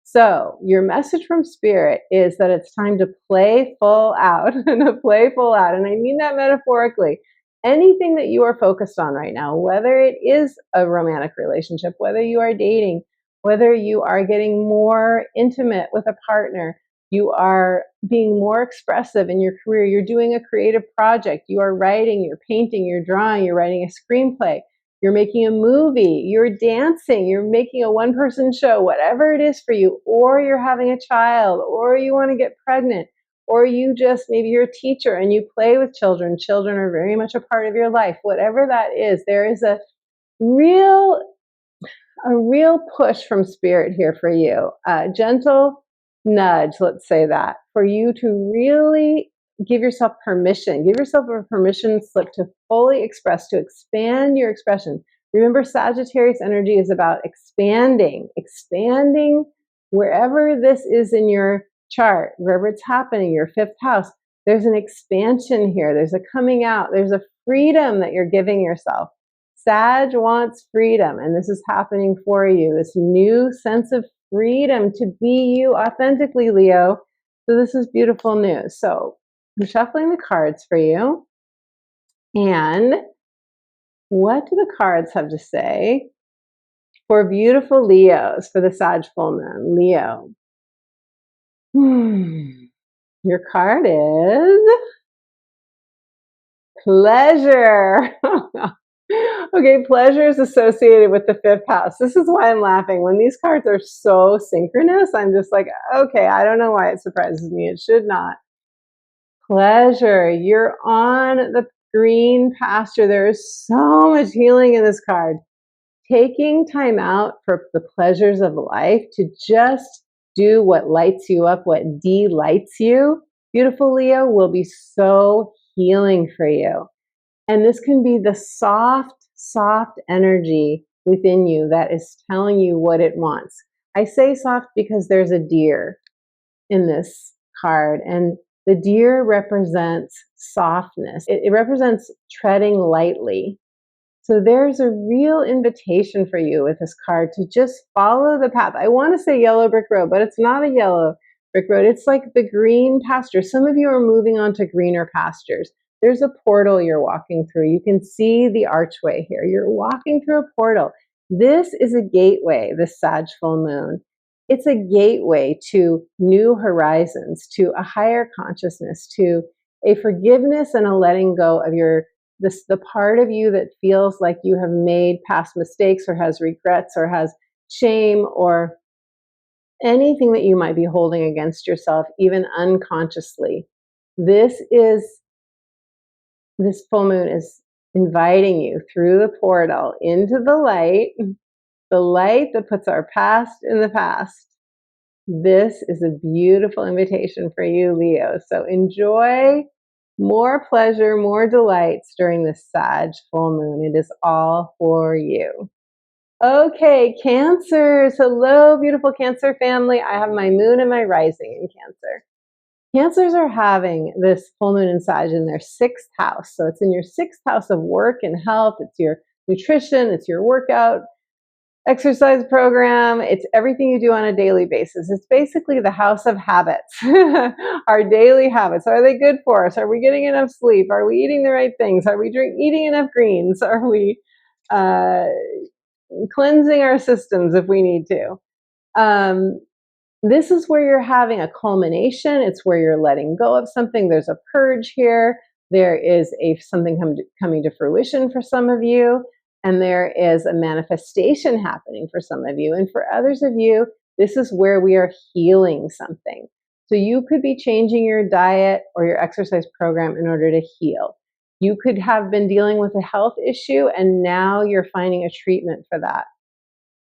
So your message from Spirit is that it's time to play full out, and to play full out. And I mean that metaphorically. Anything that you are focused on right now, whether it is a romantic relationship, whether you are dating, whether you are getting more intimate with a partner, you are being more expressive in your career, you're doing a creative project, you are writing, you're painting, you're drawing, you're writing a screenplay, you're making a movie, you're dancing, you're making a one-person show, whatever it is for you, or you're having a child, or you want to get pregnant, or you just, maybe you're a teacher and you play with children. Children are very much a part of your life. Whatever that is, there is a real push from Spirit here for you. A gentle nudge, let's say that, for you to really give yourself permission. Give yourself a permission slip to fully express, to expand your expression. Remember, Sagittarius energy is about expanding wherever this is in your chart, wherever it's happening, your 5th house. There's an expansion here. There's a coming out. There's a freedom that you're giving yourself. Sag wants freedom, and this is happening for you. This new sense of freedom to be you authentically, Leo. So this is beautiful news. So I'm shuffling the cards for you. And what do the cards have to say for beautiful Leos for the Sag full moon? Leo. Your card is pleasure. Okay, pleasure is associated with the 5th house. This is why I'm laughing. When these cards are so synchronous, I'm just like, okay, I don't know why it surprises me. It should not. Pleasure. You're on the green pasture. There is so much healing in this card. Taking time out for the pleasures of life, to just do what lights you up, what delights you, beautiful Leo, will be so healing for you. And this can be the soft energy within you that is telling you what it wants. I say soft because there's a deer in this card, and the deer represents softness. It represents treading lightly. So there's a real invitation for you with this card to just follow the path. I want to say yellow brick road, but it's not a yellow brick road. It's like the green pasture. Some of you are moving on to greener pastures. There's a portal you're walking through. You can see the archway here. You're walking through a portal. This is a gateway, the Sag full moon. It's a gateway to new horizons, to a higher consciousness, to a forgiveness and a letting go of the part of you that feels like you have made past mistakes, or has regrets, or has shame, or anything that you might be holding against yourself, even unconsciously. This full moon is inviting you through the portal into the light that puts our past in the past, This is a beautiful invitation for you, Leo. So enjoy more pleasure, more delights during this Sag full moon. It is all for you. Okay, Cancers. Hello, beautiful Cancer family. I have my moon and my rising in Cancer. Cancers are having this full moon in Sag in their 6th house. So it's in your 6th house of work and health. It's your nutrition, it's your workout, exercise program. It's everything you do on a daily basis. It's basically the house of habits, our daily habits. Are they good for us? Are we getting enough sleep? Are we eating the right things? Are we eating enough greens? Are we cleansing our systems if we need to? This is where you're having a culmination. It's where you're letting go of something. There's a purge here. There is something coming to fruition for some of you. And there is a manifestation happening for some of you. And for others of you, this is where we are healing something. So you could be changing your diet or your exercise program in order to heal. You could have been dealing with a health issue and now you're finding a treatment for that.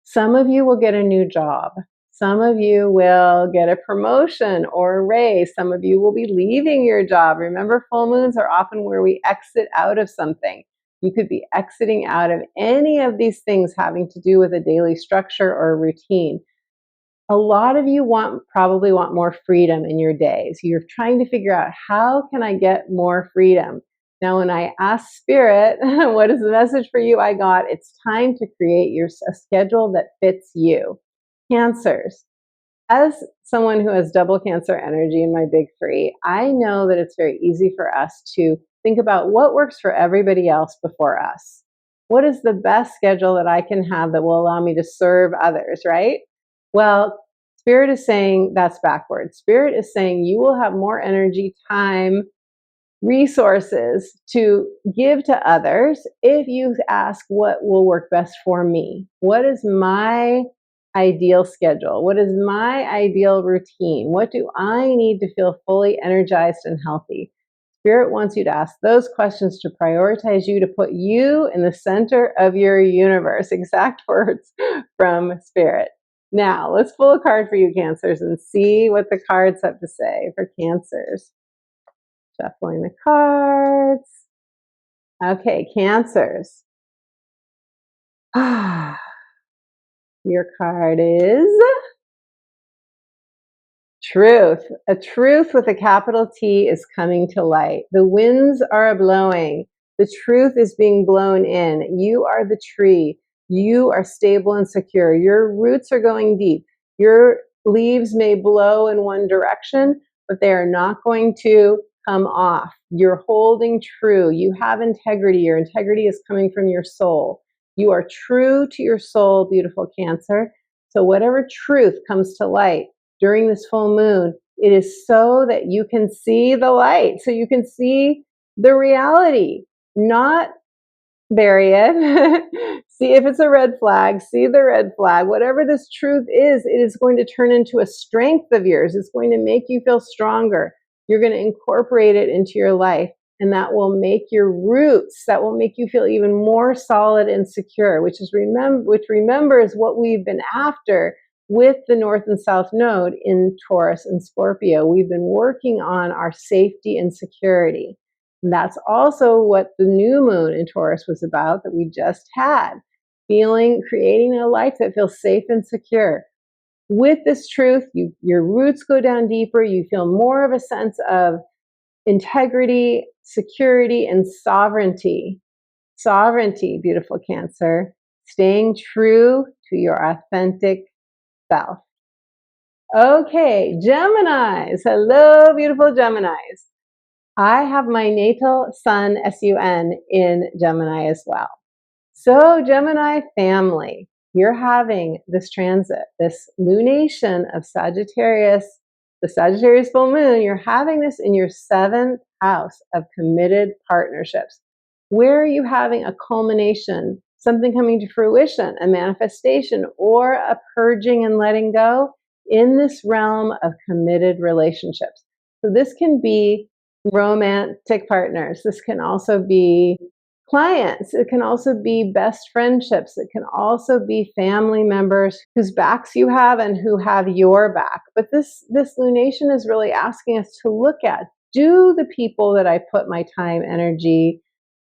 Some of you will get a new job. Some of you will get a promotion or a raise. Some of you will be leaving your job. Remember, full moons are often where we exit out of something. You could be exiting out of any of these things having to do with a daily structure or a routine. A lot of you probably want more freedom in your days. You're trying to figure out, how can I get more freedom? Now, when I asked Spirit, what is the message for you? I got, it's time to create a schedule that fits you. Cancers. As someone who has double Cancer energy in my big 3, I know that it's very easy for us to think about what works for everybody else before us. What is the best schedule that I can have that will allow me to serve others, right? Well, Spirit is saying that's backwards. Spirit is saying you will have more energy, time, resources to give to others if you ask what will work best for me. What is my ideal schedule? What is my ideal routine? What do I need to feel fully energized and healthy? Spirit wants you to ask those questions to prioritize you, to put you in the center of your universe. Exact words from Spirit. Now, let's pull a card for you, Cancers, and see what the cards have to say for Cancers. Shuffling the cards. Okay, Cancers. Your card is Truth. A truth with a capital T is coming to light. The winds are blowing. The truth is being blown in. You are the tree. You are stable and secure. Your roots are going deep. Your leaves may blow in one direction, but they are not going to come off. You're holding true. You have integrity. Your integrity is coming from your soul. You are true to your soul, beautiful Cancer. So whatever truth comes to light during this full moon, it is so that you can see the light, so you can see the reality, not bury it. See if it's a red flag, see the red flag. Whatever this truth is, it is going to turn into a strength of yours. It's going to make you feel stronger. You're going to incorporate it into your life, and that will make your roots, that will make you feel even more solid and secure, which remember is what we've been after with the North and South Node in Taurus and Scorpio. We've been working on our safety and security. And that's also what the new moon in Taurus was about that we just had. Creating a life that feels safe and secure. With this truth, your roots go down deeper. You feel more of a sense of integrity, security, and sovereignty. Sovereignty, beautiful Cancer. Staying true to your authentic self. Okay, Geminis. Hello, beautiful Geminis. I have my natal sun, SUN, in Gemini as well. So, Gemini family, you're having this transit, this lunation of Sagittarius, the Sagittarius full moon. You're having this in your 7th house of committed partnerships. Where are you having a culmination, something coming to fruition, a manifestation, or a purging and letting go in this realm of committed relationships? So this can be romantic partners. This can also be clients. It can also be best friendships. It can also be family members whose backs you have and who have your back. But this lunation is really asking us to look at, do the people that I put my time, energy,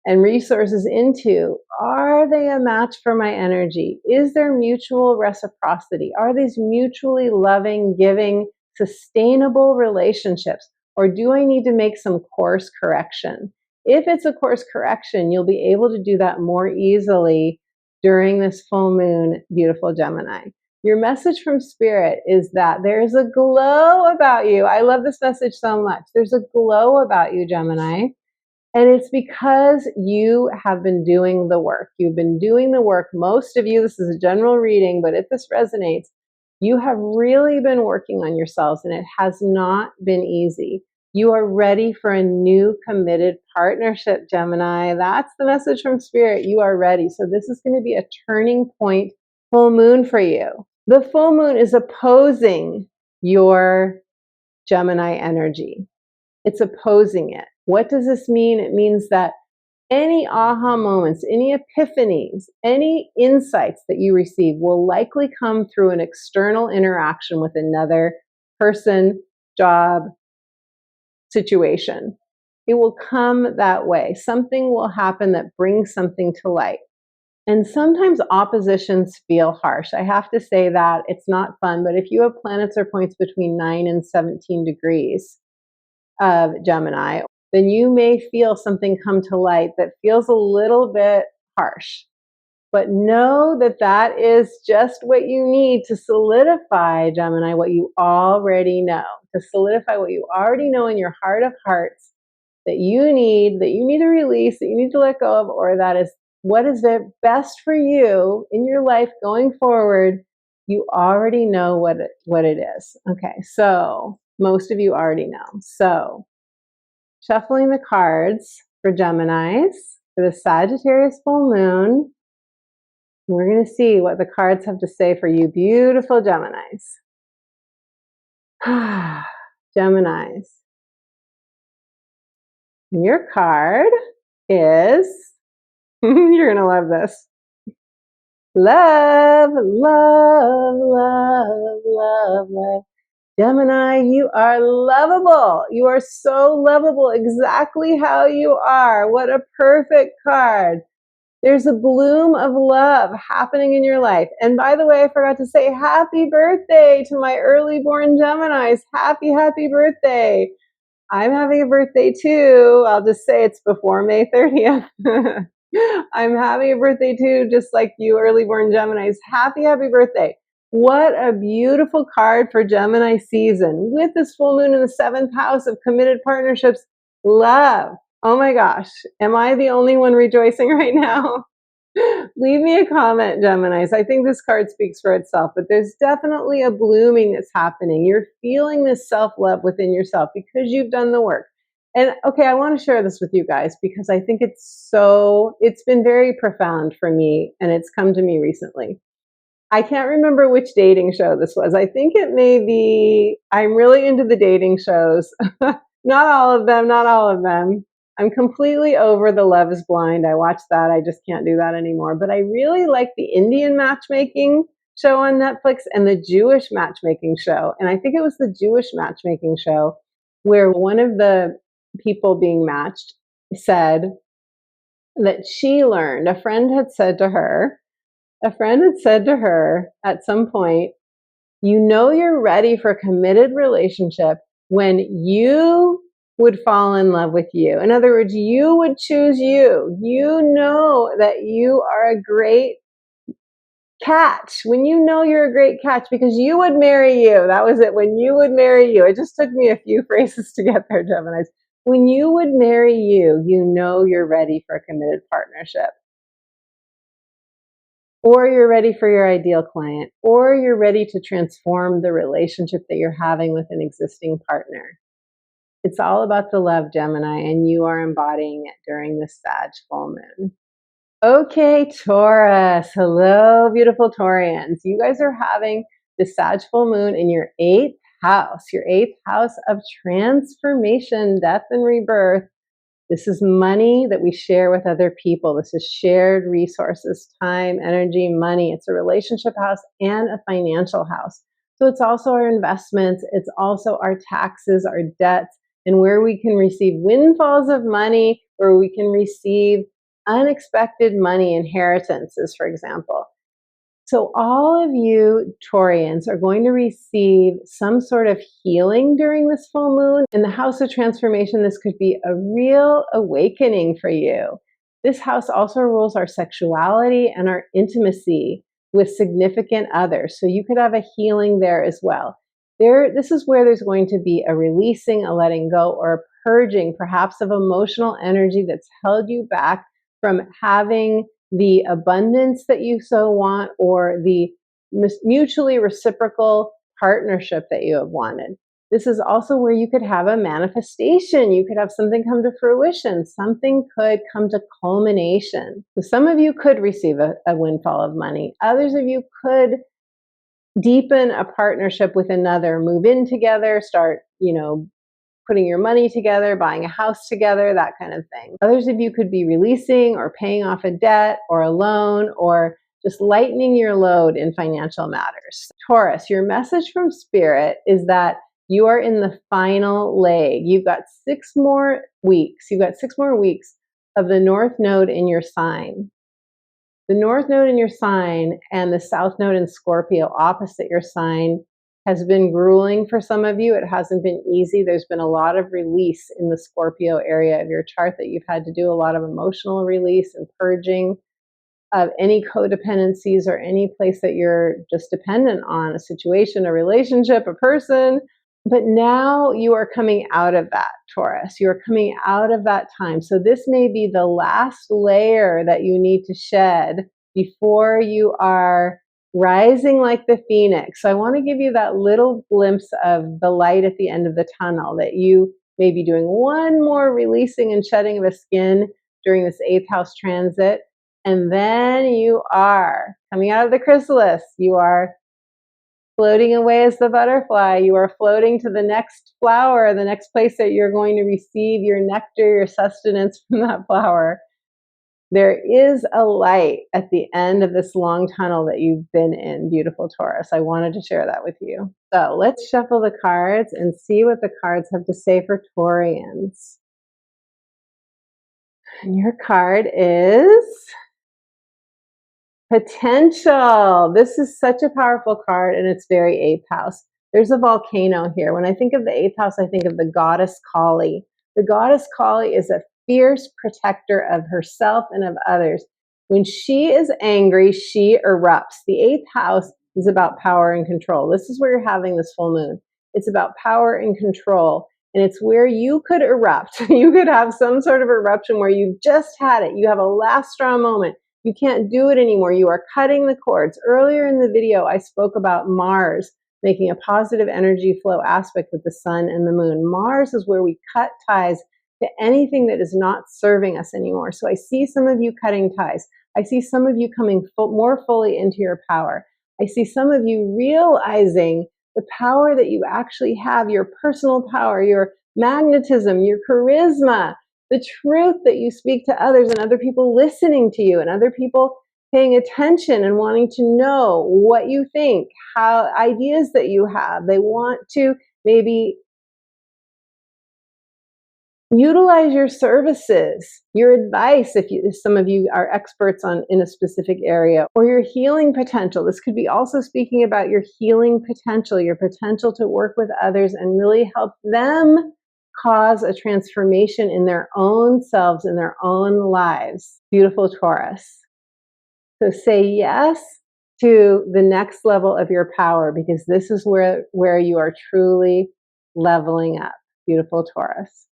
and resources into, are they a match for my energy? Is there mutual reciprocity? Are these mutually loving, giving, sustainable relationships? Or do I need to make some course correction? If it's a course correction, you'll be able to do that more easily during this full moon, beautiful Gemini. Your message from Spirit is that there's a glow about you. I love this message so much. There's a glow about you, Gemini. And it's because you have been doing the work. You've been doing the work. Most of you, this is a general reading, but if this resonates, you have really been working on yourselves, and it has not been easy. You are ready for a new committed partnership, Gemini. That's the message from Spirit. You are ready. So this is going to be a turning point full moon for you. The full moon is opposing your Gemini energy. It's opposing it. What does this mean? It means that any aha moments, any epiphanies, any insights that you receive will likely come through an external interaction with another person, job, situation. It will come that way. Something will happen that brings something to light. And sometimes oppositions feel harsh. I have to say that it's not fun, but if you have planets or points between 9 and 17 degrees of Gemini, then you may feel something come to light that feels a little bit harsh. But know that that is just what you need to solidify, Gemini, what you already know, to solidify what you already know in your heart of hearts that you need to release, that you need to let go of, or that is what is the best for you in your life going forward. You already know what it is. Okay, so most of you already know. So shuffling the cards for Geminis for the Sagittarius full moon. We're going to see what the cards have to say for you, beautiful Geminis. Geminis. Your card is, you're going to love this. Love, love, love, love, love. Gemini, you are lovable. You are so lovable exactly how you are. What a perfect card. There's a bloom of love happening in your life. And by the way, I forgot to say happy birthday to my early born Geminis. Happy, happy birthday. I'm having a birthday too. I'll just say it's before May 30th. I'm having a birthday too, just like you early born Geminis. Happy, happy birthday. What a beautiful card for Gemini season with this full moon in the 7th house of committed partnerships. Love. Oh my gosh. Am I the only one rejoicing right now? Leave me a comment, Geminis. I think this card speaks for itself, but there's definitely a blooming that's happening. You're feeling this self-love within yourself because you've done the work. And okay, I want to share this with you guys because I think it's been very profound for me, and it's come to me recently. I can't remember which dating show this was. I think it may be, I'm really into the dating shows. Not all of them. I'm completely over the Love is Blind. I watched that. I just can't do that anymore. But I really like the Indian matchmaking show on Netflix and the Jewish matchmaking show. And I think it was the Jewish matchmaking show where one of the people being matched said that she learned, a friend had said to her at some point, you know you're ready for a committed relationship when you would fall in love with you. In other words, you would choose you. You know that you are a great catch. When you know you're a great catch because you would marry you. That was it. When you would marry you. It just took me a few phrases to get there, Geminis. When you would marry you, you know you're ready for a committed partnership. Or you're ready for your ideal client, or you're ready to transform the relationship that you're having with an existing partner. It's all about the love, Gemini, and you are embodying it during this Sag full moon. Okay, Taurus. Hello, beautiful Taurians. You guys are having the Sag full moon in your 8th house of transformation, death, and rebirth. This is money that we share with other people. This is shared resources, time, energy, money. It's a relationship house and a financial house. So it's also our investments. It's also our taxes, our debts, and where we can receive windfalls of money, where we can receive unexpected money inheritances, for example. So all of you Taurians are going to receive some sort of healing during this full moon. In the house of transformation, this could be a real awakening for you. This house also rules our sexuality and our intimacy with significant others. So you could have a healing there as well. This is where there's going to be a releasing, a letting go, or a purging, perhaps of emotional energy that's held you back from having the abundance that you so want, or the mutually reciprocal partnership that you have wanted. This is also where you could have a manifestation. You could have something come to fruition. Something could come to culmination. So some of you could receive a windfall of money. Others of you could deepen a partnership with another, move in together, start, putting your money together, buying a house together, that kind of thing. Others of you could be releasing or paying off a debt or a loan, or just lightening your load in financial matters. Taurus, your message from Spirit is that you are in the final leg. You've got 6 more weeks. You've got 6 more weeks of the North Node in your sign. The North Node in your sign and the South Node in Scorpio opposite your sign has been grueling for some of you. It hasn't been easy. There's been a lot of release in the Scorpio area of your chart that you've had to do, a lot of emotional release and purging of any codependencies or any place that you're just dependent on, a situation, a relationship, a person. But now you are coming out of that, Taurus. You're coming out of that time. So this may be the last layer that you need to shed before you are rising like the phoenix. So I want to give you that little glimpse of the light at the end of the tunnel, that you may be doing one more releasing and shedding of a skin during this 8th house transit. And then you are coming out of the chrysalis. You are floating away as the butterfly. You are floating to the next flower, the next place that you're going to receive your nectar, your sustenance from that flower. There is a light at the end of this long tunnel that you've been in, beautiful Taurus. I wanted to share that with you. So let's shuffle the cards and see what the cards have to say for Taurians. And your card is Potential. This is such a powerful card, and it's very 8th house. There's a volcano here. When I think of the 8th house, I think of the goddess Kali. The goddess Kali is a fierce protector of herself and of others. When she is angry, she erupts. The 8th house is about power and control. This is where you're having this full moon. It's about power and control, and it's where you could erupt. You could have some sort of eruption where you've just had it. You have a last straw moment. You can't do it anymore. You are cutting the cords. Earlier in the video, I spoke about Mars making a positive energy flow aspect with the sun and the moon. Mars is where we cut ties to anything that is not serving us anymore. So I see some of you cutting ties. I see some of you coming more fully into your power. I see some of you realizing the power that you actually have, your personal power, your magnetism, your charisma, the truth that you speak to others, and other people listening to you, and other people paying attention and wanting to know what you think, how ideas that you have. They want to maybe utilize your services, your advice, if some of you are experts in a specific area, or your healing potential. This could be also speaking about your healing potential, your potential to work with others and really help them cause a transformation in their own selves, in their own lives. Beautiful Taurus. So say yes to the next level of your power, because this is where you are truly leveling up. Beautiful Taurus.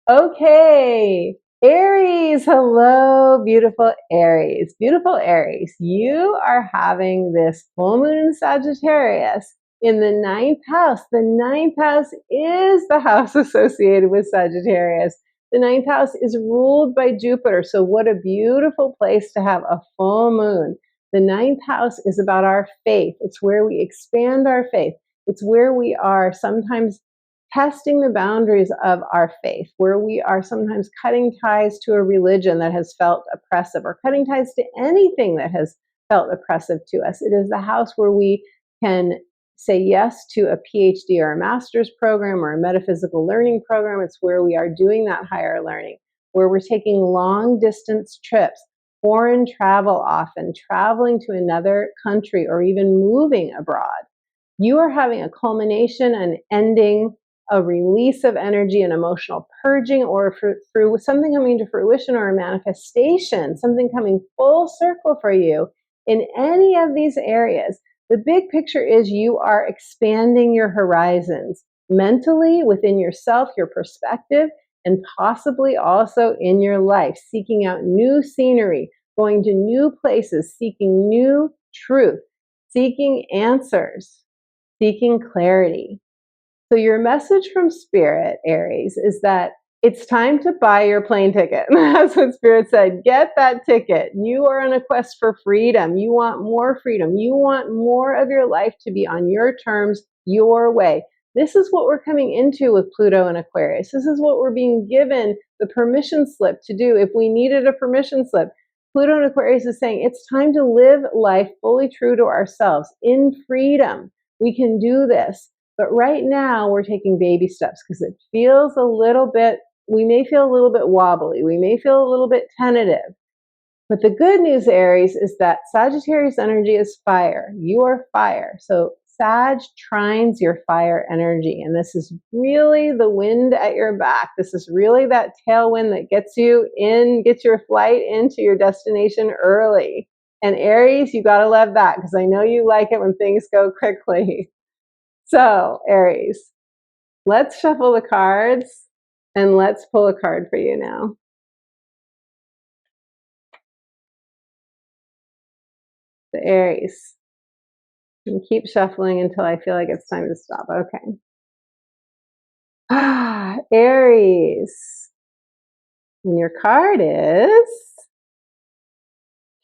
Okay, Aries. Hello, beautiful Aries. Beautiful Aries, you are having this full moon in Sagittarius in the 9th house. The 9th house is the house associated with Sagittarius. The 9th house is ruled by Jupiter. So what a beautiful place to have a full moon. The 9th house is about our faith. It's where we expand our faith. It's where we are sometimes testing the boundaries of our faith, where we are sometimes cutting ties to a religion that has felt oppressive, or cutting ties to anything that has felt oppressive to us. It is the house where we can say yes to a PhD or a master's program or a metaphysical learning program. It's where we are doing that higher learning, where we're taking long distance trips, foreign travel often, traveling to another country, or even moving abroad. You are having a culmination, an ending, a release of energy, an emotional purging, or through something coming to fruition, or a manifestation, something coming full circle for you in any of these areas. The big picture is you are expanding your horizons mentally, within yourself, your perspective, and possibly also in your life, seeking out new scenery, going to new places, seeking new truth, seeking answers, seeking clarity. So your message from Spirit, Aries, is that it's time to buy your plane ticket. That's what Spirit said. Get that ticket. You are on a quest for freedom. You want more freedom. You want more of your life to be on your terms, your way. This is what we're coming into with Pluto and Aquarius. This is what we're being given the permission slip to do if we needed a permission slip. Pluto and Aquarius is saying it's time to live life fully true to ourselves in freedom. We can do this. But right now we're taking baby steps because it feels a little bit, we may feel a little bit wobbly. We may feel a little bit tentative. But the good news, Aries, is that Sagittarius energy is fire. You are fire. So Sag trines your fire energy. And this is really the wind at your back. This is really that tailwind that gets you in, gets your flight into your destination early. And Aries, you got to love that because I know you like it when things go quickly. So, Aries, let's shuffle the cards and let's pull a card for you now. The Aries. And keep shuffling until I feel like it's time to stop. Okay. Aries. And your card is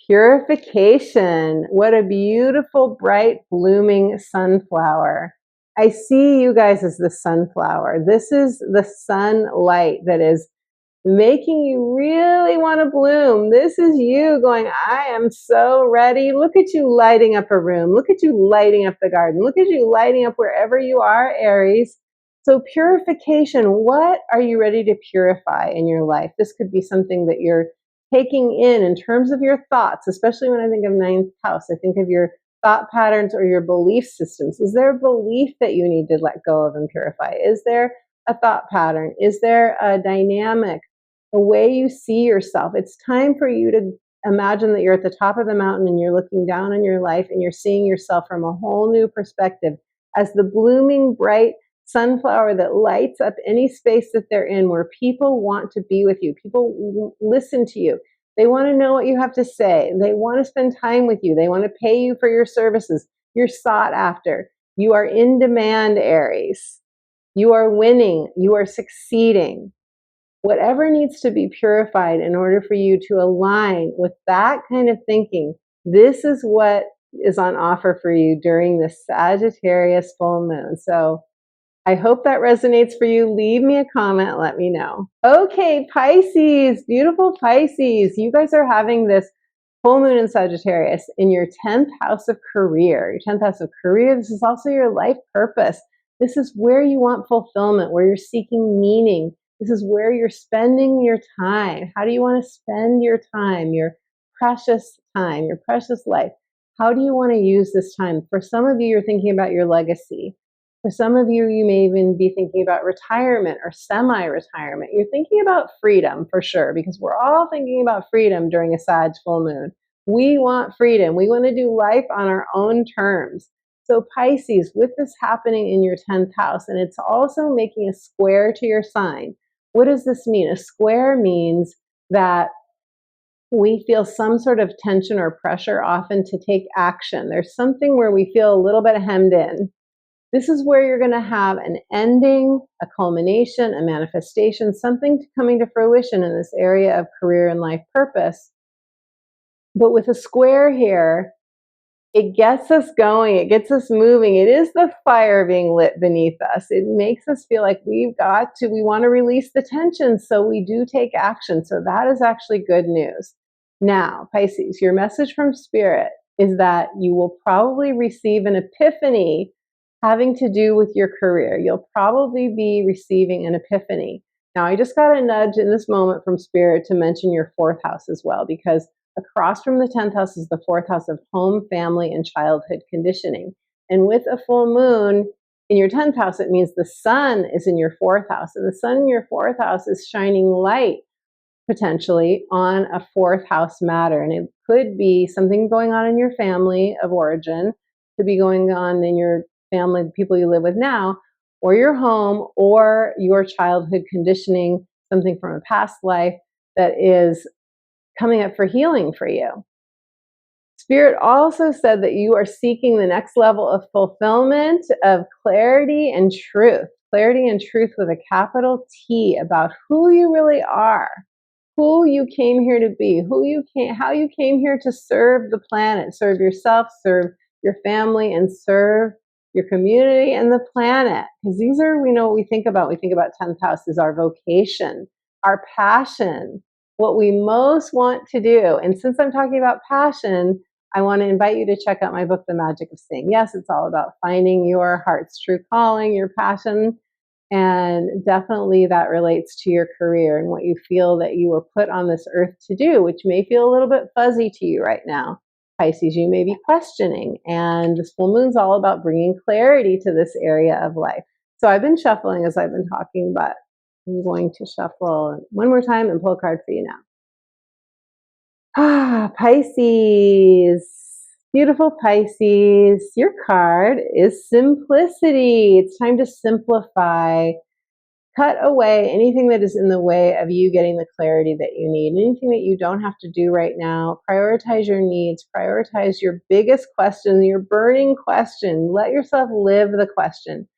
Purification. What a beautiful, bright, blooming sunflower. I see you guys as the sunflower. This is the sunlight that is making you really want to bloom. This is you going, I am so ready. Look at you lighting up a room. Look at you lighting up the garden. Look at you lighting up wherever you are, Aries. So purification, what are you ready to purify in your life? This could be something that you're taking in terms of your thoughts, especially when I think of ninth house. I think of your thought patterns or your belief systems. Is there a belief that you need to let go of and purify? Is there a thought pattern? Is there a dynamic, the way you see yourself? It's time for you to imagine that you're at the top of the mountain and you're looking down on your life and you're seeing yourself from a whole new perspective as the blooming, bright sunflower that lights up any space that they're in, where people want to be with you. People listen to you. They want to know what you have to say. They want to spend time with you. They want to pay you for your services. You're sought after. You are in demand, Aries. You are winning. You are succeeding. Whatever needs to be purified in order for you to align with that kind of thinking, this is what is on offer for you during the Sagittarius full moon. So I hope that resonates for you. Leave me a comment. Let me know. Okay, Pisces, beautiful Pisces. You guys are having this full moon in Sagittarius in your 10th house of career. Your 10th house of career, this is also your life purpose. This is where you want fulfillment, where you're seeking meaning. This is where you're spending your time. How do you want to spend your time, your precious life? How do you want to use this time? For some of you, you're thinking about your legacy. For some of you, you may even be thinking about retirement or semi-retirement. You're thinking about freedom for sure, because we're all thinking about freedom during a Sag full moon. We want freedom. We want to do life on our own terms. So Pisces, with this happening in your 10th house, and it's also making a square to your sign. What does this mean? A square means that we feel some sort of tension or pressure often to take action. There's something where we feel a little bit hemmed in. This is where you're going to have an ending, a culmination, a manifestation, something coming to fruition in this area of career and life purpose. But with a square here, It gets us going. It gets us moving. It is the fire being lit beneath us. It makes us feel like we want to release the tension. So we do take action. So that is actually good news. Now, Pisces, your message from Spirit is that you will probably receive an epiphany having to do with your career. You'll probably be receiving an epiphany. Now, I just got a nudge in this moment from Spirit to mention your fourth house as well, because across from the 10th house is the fourth house of home, family, and childhood conditioning. And with a full moon in your 10th house, it means the sun is in your fourth house. And the sun in your fourth house is shining light potentially on a fourth house matter. And it could be something going on in your family of origin, could be going on in your family, the people you live with now, or your home, or your childhood conditioning, something from a past life that is coming up for healing for you. Spirit also said that you are seeking the next level of fulfillment of clarity and truth with a capital T about who you really are, who you came here to be, how you came here to serve the planet, serve yourself, serve your family, and serve your community and the planet. Because these are, we know what we think about. We think about 10th house as our vocation, our passion, what we most want to do. And since I'm talking about passion, I want to invite you to check out my book, The Magic of Seeing. Yes, it's all about finding your heart's true calling, your passion, and definitely that relates to your career and what you feel that you were put on this earth to do, which may feel a little bit fuzzy to you right now. Pisces, you may be questioning, and this full moon's all about bringing clarity to this area of life. So I've been shuffling as I've been talking, but I'm going to shuffle one more time and pull a card for you now. Pisces, beautiful Pisces, your card is simplicity. It's time to simplify. Cut away anything that is in the way of you getting the clarity that you need, anything that you don't have to do right now. Prioritize your needs, prioritize your biggest question, your burning question. Let yourself live the question.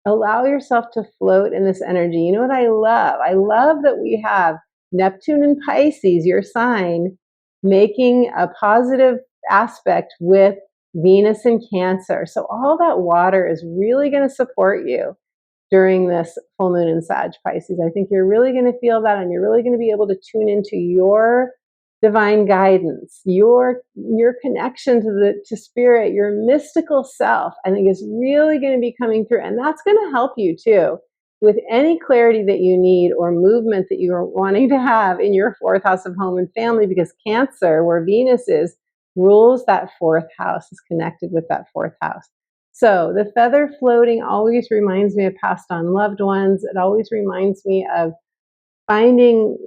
Allow yourself to float in this energy. You know what I love? I love that we have Neptune and Pisces, your sign, making a positive aspect with Venus and Cancer. So all that water is really going to support you during this full moon in Sag, Pisces. I think you're really going to feel that, and you're really going to be able to tune into your divine guidance, your connection to spirit, your mystical self. I think is really going to be coming through, and that's going to help you too with any clarity that you need or movement that you are wanting to have in your fourth house of home and family, because Cancer, where Venus is, rules that fourth house, is connected with that fourth house. So the feather floating always reminds me of passed on loved ones. It always reminds me of finding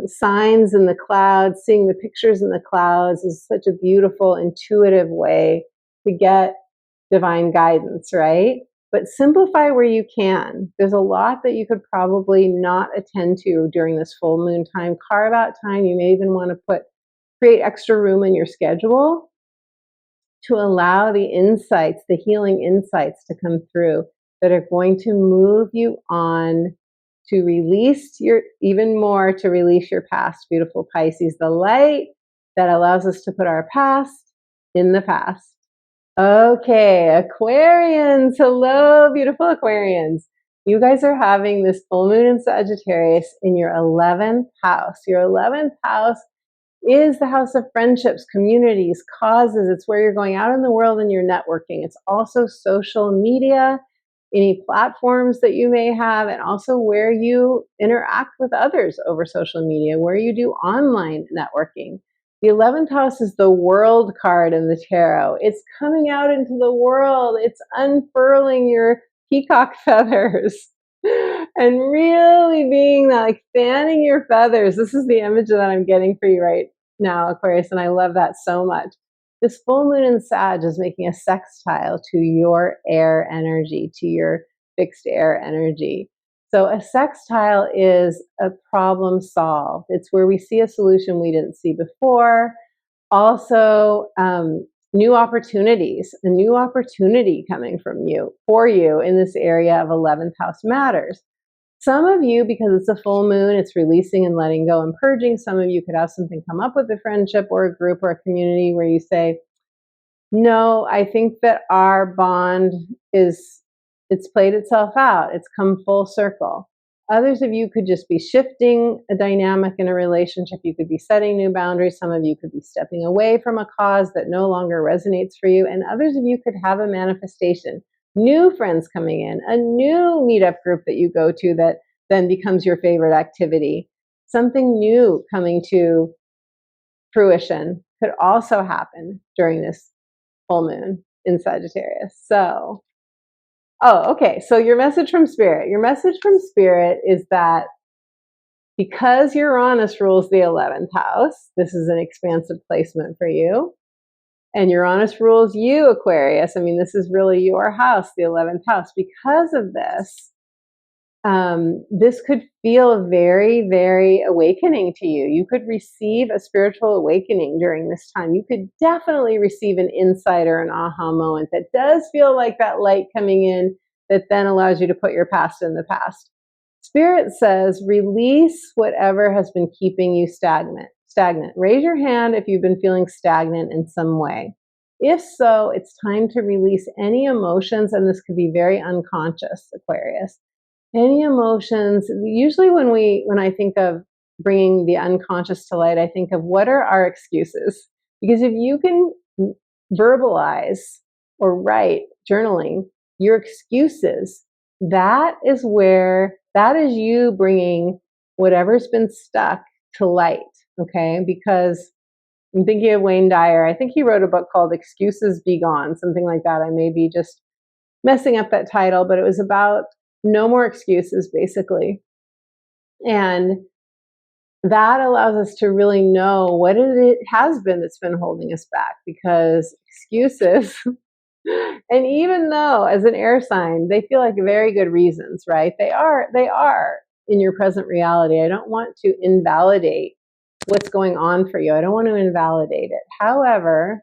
signs in the clouds, seeing the pictures in the clouds is such a beautiful, intuitive way to get divine guidance, right? But simplify where you can. There's a lot that you could probably not attend to during this full moon time. Carve out time. You may even want to create extra room in your schedule to allow the insights, the healing insights to come through that are going to move you on to release to release your past, beautiful Pisces, the light that allows us to put our past in the past. Okay, Aquarians, hello, beautiful Aquarians. You guys are having this full moon in Sagittarius in your 11th house. Your 11th house is the house of friendships, communities, causes. It's where you're going out in the world and you're networking. It's also social media, any platforms that you may have, and also where you interact with others over social media, where you do online networking. The 11th house is the world card in the tarot. It's coming out into the world. It's unfurling your peacock feathers and really being like fanning your feathers. This is the image that I'm getting for you right now, Aquarius, and I love that so much. This full moon in Sag is making a sextile to your air energy, to your fixed air energy. So a sextile is a problem solved. It's where we see a solution we didn't see before. Also, new opportunities, a new opportunity coming from you, for you in this area of 11th house matters. Some of you, because it's a full moon, it's releasing and letting go and purging. Some of you could have something come up with a friendship or a group or a community where you say, No, I think that our bond it's played itself out. It's come full circle. Others of you could just be shifting a dynamic in a relationship. You could be setting new boundaries. Some of you could be stepping away from a cause that no longer resonates for you. And others of you could have a manifestation, new friends coming in, a new meetup group that you go to that then becomes your favorite activity. Something new coming to fruition could also happen during this full moon in Sagittarius. So, okay. So your message from Spirit is that because Uranus rules the 11th house, this is an expansive placement for you. And Uranus rules you, Aquarius. I mean, this is really your house, the 11th house. Because of this, this could feel very, very awakening to you. You could receive a spiritual awakening during this time. You could definitely receive an insight or an aha moment that does feel like that light coming in that then allows you to put your past in the past. Spirit says, release whatever has been keeping you stagnant. Raise your hand if you've been feeling stagnant in some way. If so, it's time to release any emotions, and this could be very unconscious, Aquarius. Any emotions, usually when I think of bringing the unconscious to light, I think of what are our excuses? Because if you can verbalize or write, journaling, your excuses, that is you bringing whatever's been stuck to light, okay? Because I'm thinking of Wayne Dyer. I think he wrote a book called Excuses Be Gone, something like that. I may be just messing up that title, but it was about no more excuses, basically. And that allows us to really know what it has been that's been holding us back, because excuses, and even though as an air sign, they feel like very good reasons, right? They are in your present reality. I don't want to invalidate what's going on for you. I don't want to invalidate it. However,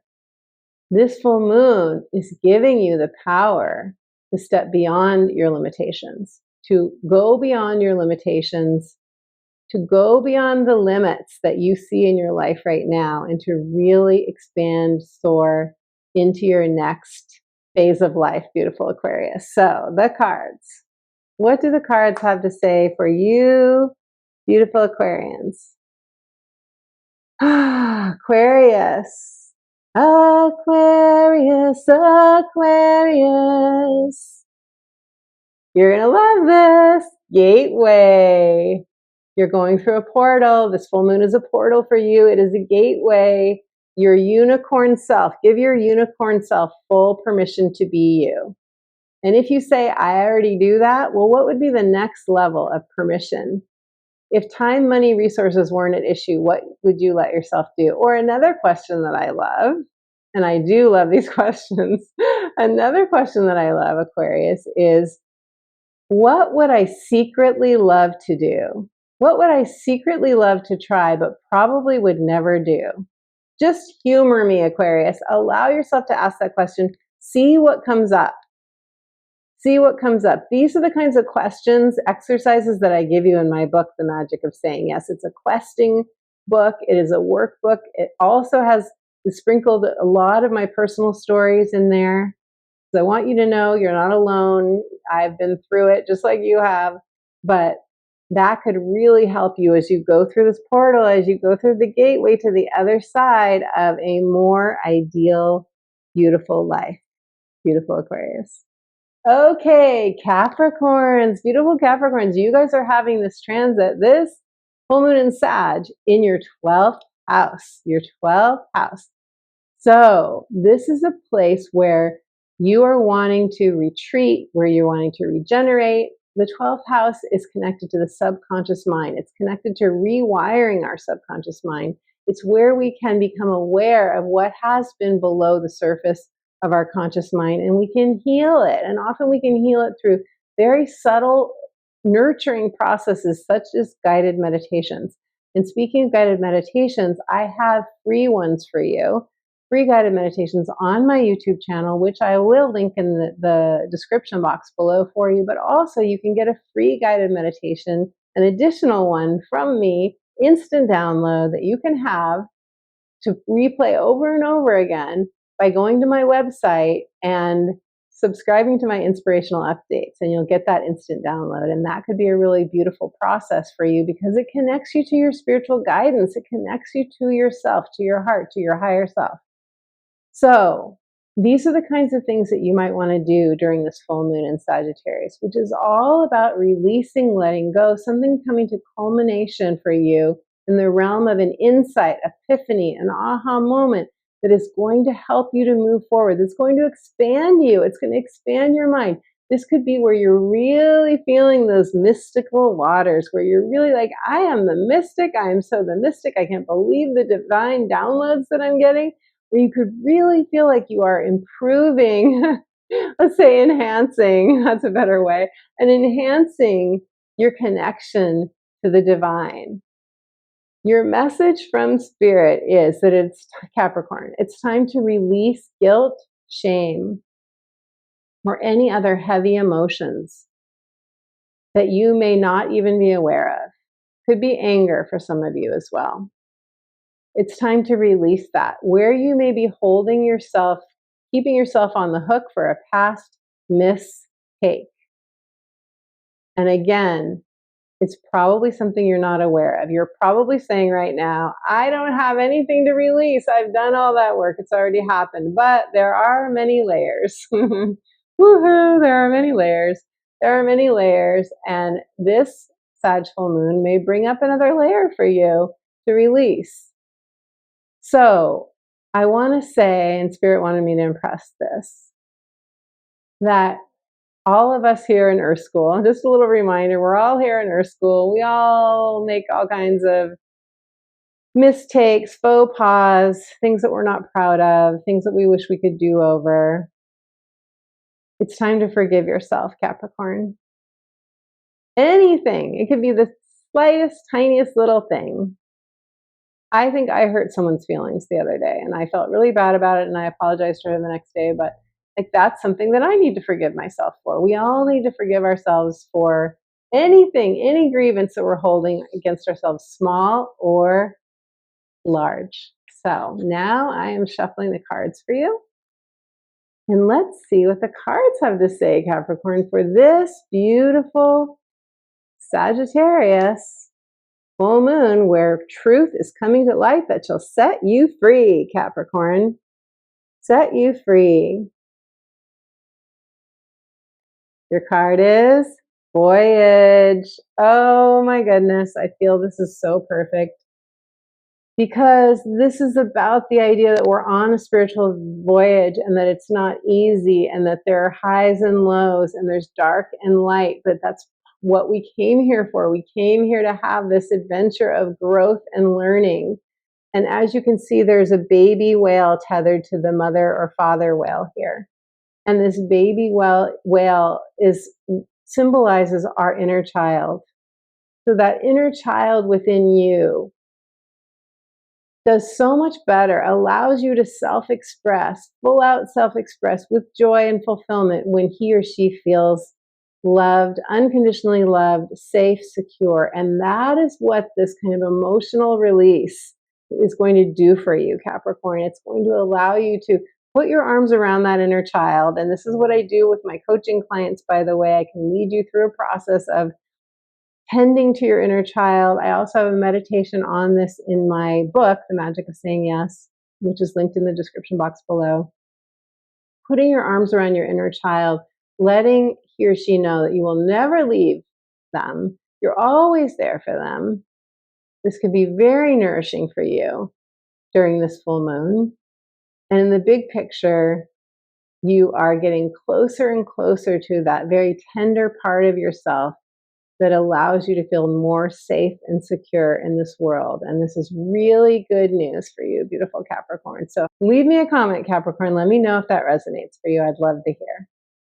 this full moon is giving you the power to step beyond your limitations, to go beyond your limitations, to go beyond the limits that you see in your life right now, and to really expand, soar into your next phase of life, beautiful Aquarius. So the cards. What do the cards have to say for you, beautiful Aquarians? Aquarius. Aquarius, Aquarius. You're going to love this. Gateway. You're going through a portal. This full moon is a portal for you. It is a gateway. Your unicorn self. Give your unicorn self full permission to be you. And if you say, I already do that, well, what would be the next level of permission? If time, money, resources weren't an issue, what would you let yourself do? Or another question that I love, and I do love these questions. Another question that I love, Aquarius, is what would I secretly love to do? What would I secretly love to try, but probably would never do? Just humor me, Aquarius. Allow yourself to ask that question. See what comes up. See what comes up. These are the kinds of questions, exercises that I give you in my book, The Magic of Saying Yes. It's a questing book. It is a workbook. It also has sprinkled a lot of my personal stories in there. So I want you to know you're not alone. I've been through it just like you have, but that could really help you as you go through this portal, as you go through the gateway to the other side of a more ideal, beautiful life. Beautiful Aquarius. Okay, Capricorns, beautiful Capricorns, you guys are having this transit, this full moon in Sag in your 12th house, So this is a place where you are wanting to retreat, where you're wanting to regenerate. The 12th house is connected to the subconscious mind. It's connected to rewiring our subconscious mind. It's where we can become aware of what has been below the surface of our conscious mind, and we can heal it. And often we can heal it through very subtle, nurturing processes such as guided meditations. And speaking of guided meditations, I have free ones for you, free guided meditations on my YouTube channel, which I will link in the description box below for you. But also you can get a free guided meditation, an additional one from me, instant download that you can have to replay over and over again by going to my website and subscribing to my inspirational updates, and you'll get that instant download. And that could be a really beautiful process for you because it connects you to your spiritual guidance. It connects you to yourself, to your heart, to your higher self. So these are the kinds of things that you might want to do during this full moon in Sagittarius, which is all about releasing, letting go, something coming to culmination for you in the realm of an insight, epiphany, an aha moment that is going to help you to move forward. It's going to expand you. It's going to expand your mind. This could be where you're really feeling those mystical waters, where you're really like, I am the mystic. I am so the mystic. I can't believe the divine downloads that I'm getting. Where you could really feel like you are improving, let's say enhancing, that's a better way, and enhancing your connection to the divine. Your message from Spirit is that it's Capricorn. It's time to release guilt, shame, or any other heavy emotions that you may not even be aware of. Could be anger for some of you as well. It's time to release that. Where you may be holding yourself, keeping yourself on the hook for a past mistake. And again, it's probably something you're not aware of. You're probably saying right now, I don't have anything to release. I've done all that work. It's already happened. But there are many layers. Woohoo, there are many layers. There are many layers. And this Sag full moon may bring up another layer for you to release. So I want to say, and Spirit wanted me to impress this, that all of us here in Earth School, just a little reminder, we're all here in Earth School. We all make all kinds of mistakes, faux pas, things that we're not proud of, things that we wish we could do over. It's time to forgive yourself, Capricorn. Anything. It could be the slightest, tiniest little thing. I think I hurt someone's feelings the other day, and I felt really bad about it, and I apologized to her the next day, but like that's something that I need to forgive myself for. We all need to forgive ourselves for anything, any grievance that we're holding against ourselves, small or large. So now I am shuffling the cards for you. And let's see what the cards have to say, Capricorn, for this beautiful Sagittarius full moon, where truth is coming to light that shall set you free, Capricorn. Set you free. Your card is Voyage. Oh my goodness, I feel this is so perfect. Because this is about the idea that we're on a spiritual voyage and that it's not easy and that there are highs and lows and there's dark and light, but that's what we came here for. We came here to have this adventure of growth and learning. And as you can see, there's a baby whale tethered to the mother or father whale here. And this baby whale symbolizes our inner child. So that inner child within you does so much better, allows you to self-express, full out self-express with joy and fulfillment when he or she feels loved, unconditionally loved, safe, secure. And that is what this kind of emotional release is going to do for you, Capricorn. It's going to allow you to put your arms around that inner child. And this is what I do with my coaching clients, by the way. I can lead you through a process of tending to your inner child. I also have a meditation on this in my book, The Magic of Saying Yes, which is linked in the description box below. Putting your arms around your inner child, letting he or she know that you will never leave them. You're always there for them. This could be very nourishing for you during this full moon. And in the big picture, you are getting closer and closer to that very tender part of yourself that allows you to feel more safe and secure in this world. And this is really good news for you, beautiful Capricorn. So leave me a comment, Capricorn. Let me know if that resonates for you. I'd love to hear.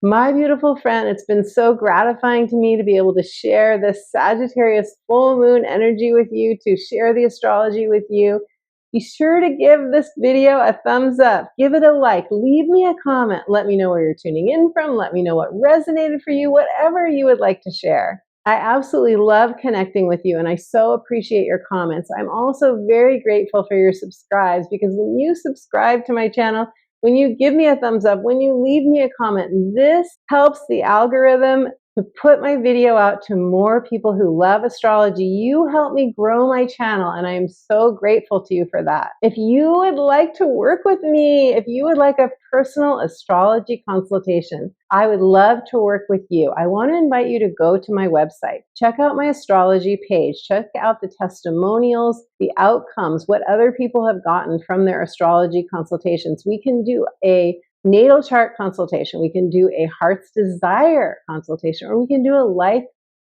My beautiful friend, it's been so gratifying to me to be able to share this Sagittarius full moon energy with you, to share the astrology with you. Be sure to give this video a thumbs up. Give it a like. Leave me a comment. Let me know where you're tuning in from. Let me know what resonated for you, whatever you would like to share. I absolutely love connecting with you, and I so appreciate your comments. I'm also very grateful for your subscribes, because when you subscribe to my channel, when you give me a thumbs up, when you leave me a comment. This helps the algorithm to put my video out to more people who love astrology. You help me grow my channel, and I am so grateful to you for that. If you would like to work with me, if you would like a personal astrology consultation, I would love to work with you. I want to invite you to go to my website, check out my astrology page, check out the testimonials, the outcomes, what other people have gotten from their astrology consultations. We can do a natal chart consultation, we can do a heart's desire consultation, or we can do a life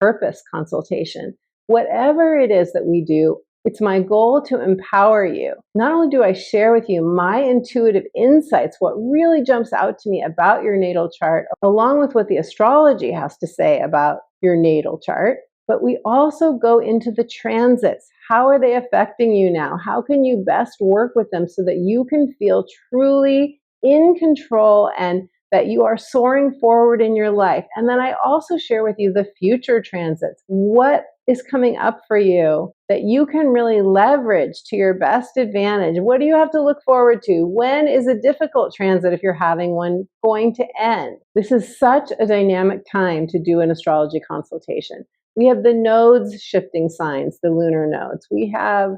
purpose consultation. Whatever it is that we do, it's my goal to empower you. Not only do I share with you my intuitive insights, what really jumps out to me about your natal chart, along with what the astrology has to say about your natal chart, but we also go into the transits. How are they affecting you now? How can you best work with them so that you can feel truly in control and that you are soaring forward in your life? And then I also share with you the future transits. What is coming up for you that you can really leverage to your best advantage? What do you have to look forward to? When is a difficult transit, if you're having one, going to end? This is such a dynamic time to do an astrology consultation. We have the nodes shifting signs, the lunar nodes. We have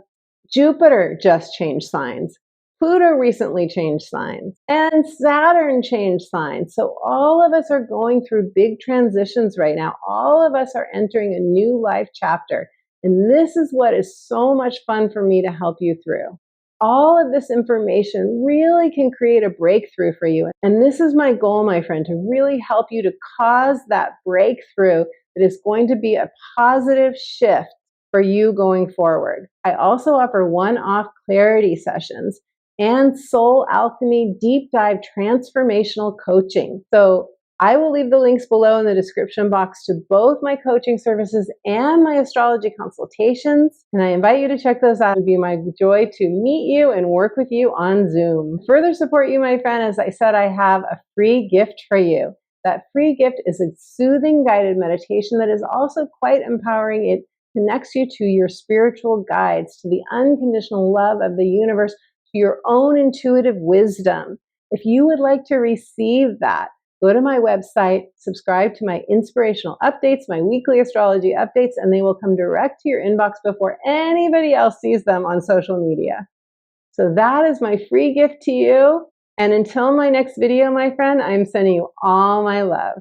Jupiter just changed signs. Pluto recently changed signs, and Saturn changed signs. So all of us are going through big transitions right now. All of us are entering a new life chapter. And this is what is so much fun for me to help you through. All of this information really can create a breakthrough for you. And this is my goal, my friend, to really help you to cause that breakthrough that is going to be a positive shift for you going forward. I also offer one-off clarity sessions and soul alchemy deep dive transformational coaching. So I will leave the links below in the description box to both my coaching services and my astrology consultations. And I invite you to check those out. It would be my joy to meet you and work with you on Zoom. To further support you, my friend, as I said, I have a free gift for you. That free gift is a soothing guided meditation that is also quite empowering. It connects you to your spiritual guides, to the unconditional love of the universe, your own intuitive wisdom. If you would like to receive that, go to my website, subscribe to my inspirational updates, my weekly astrology updates, and they will come direct to your inbox before anybody else sees them on social media. So that is my free gift to you. And until my next video, my friend, I'm sending you all my love.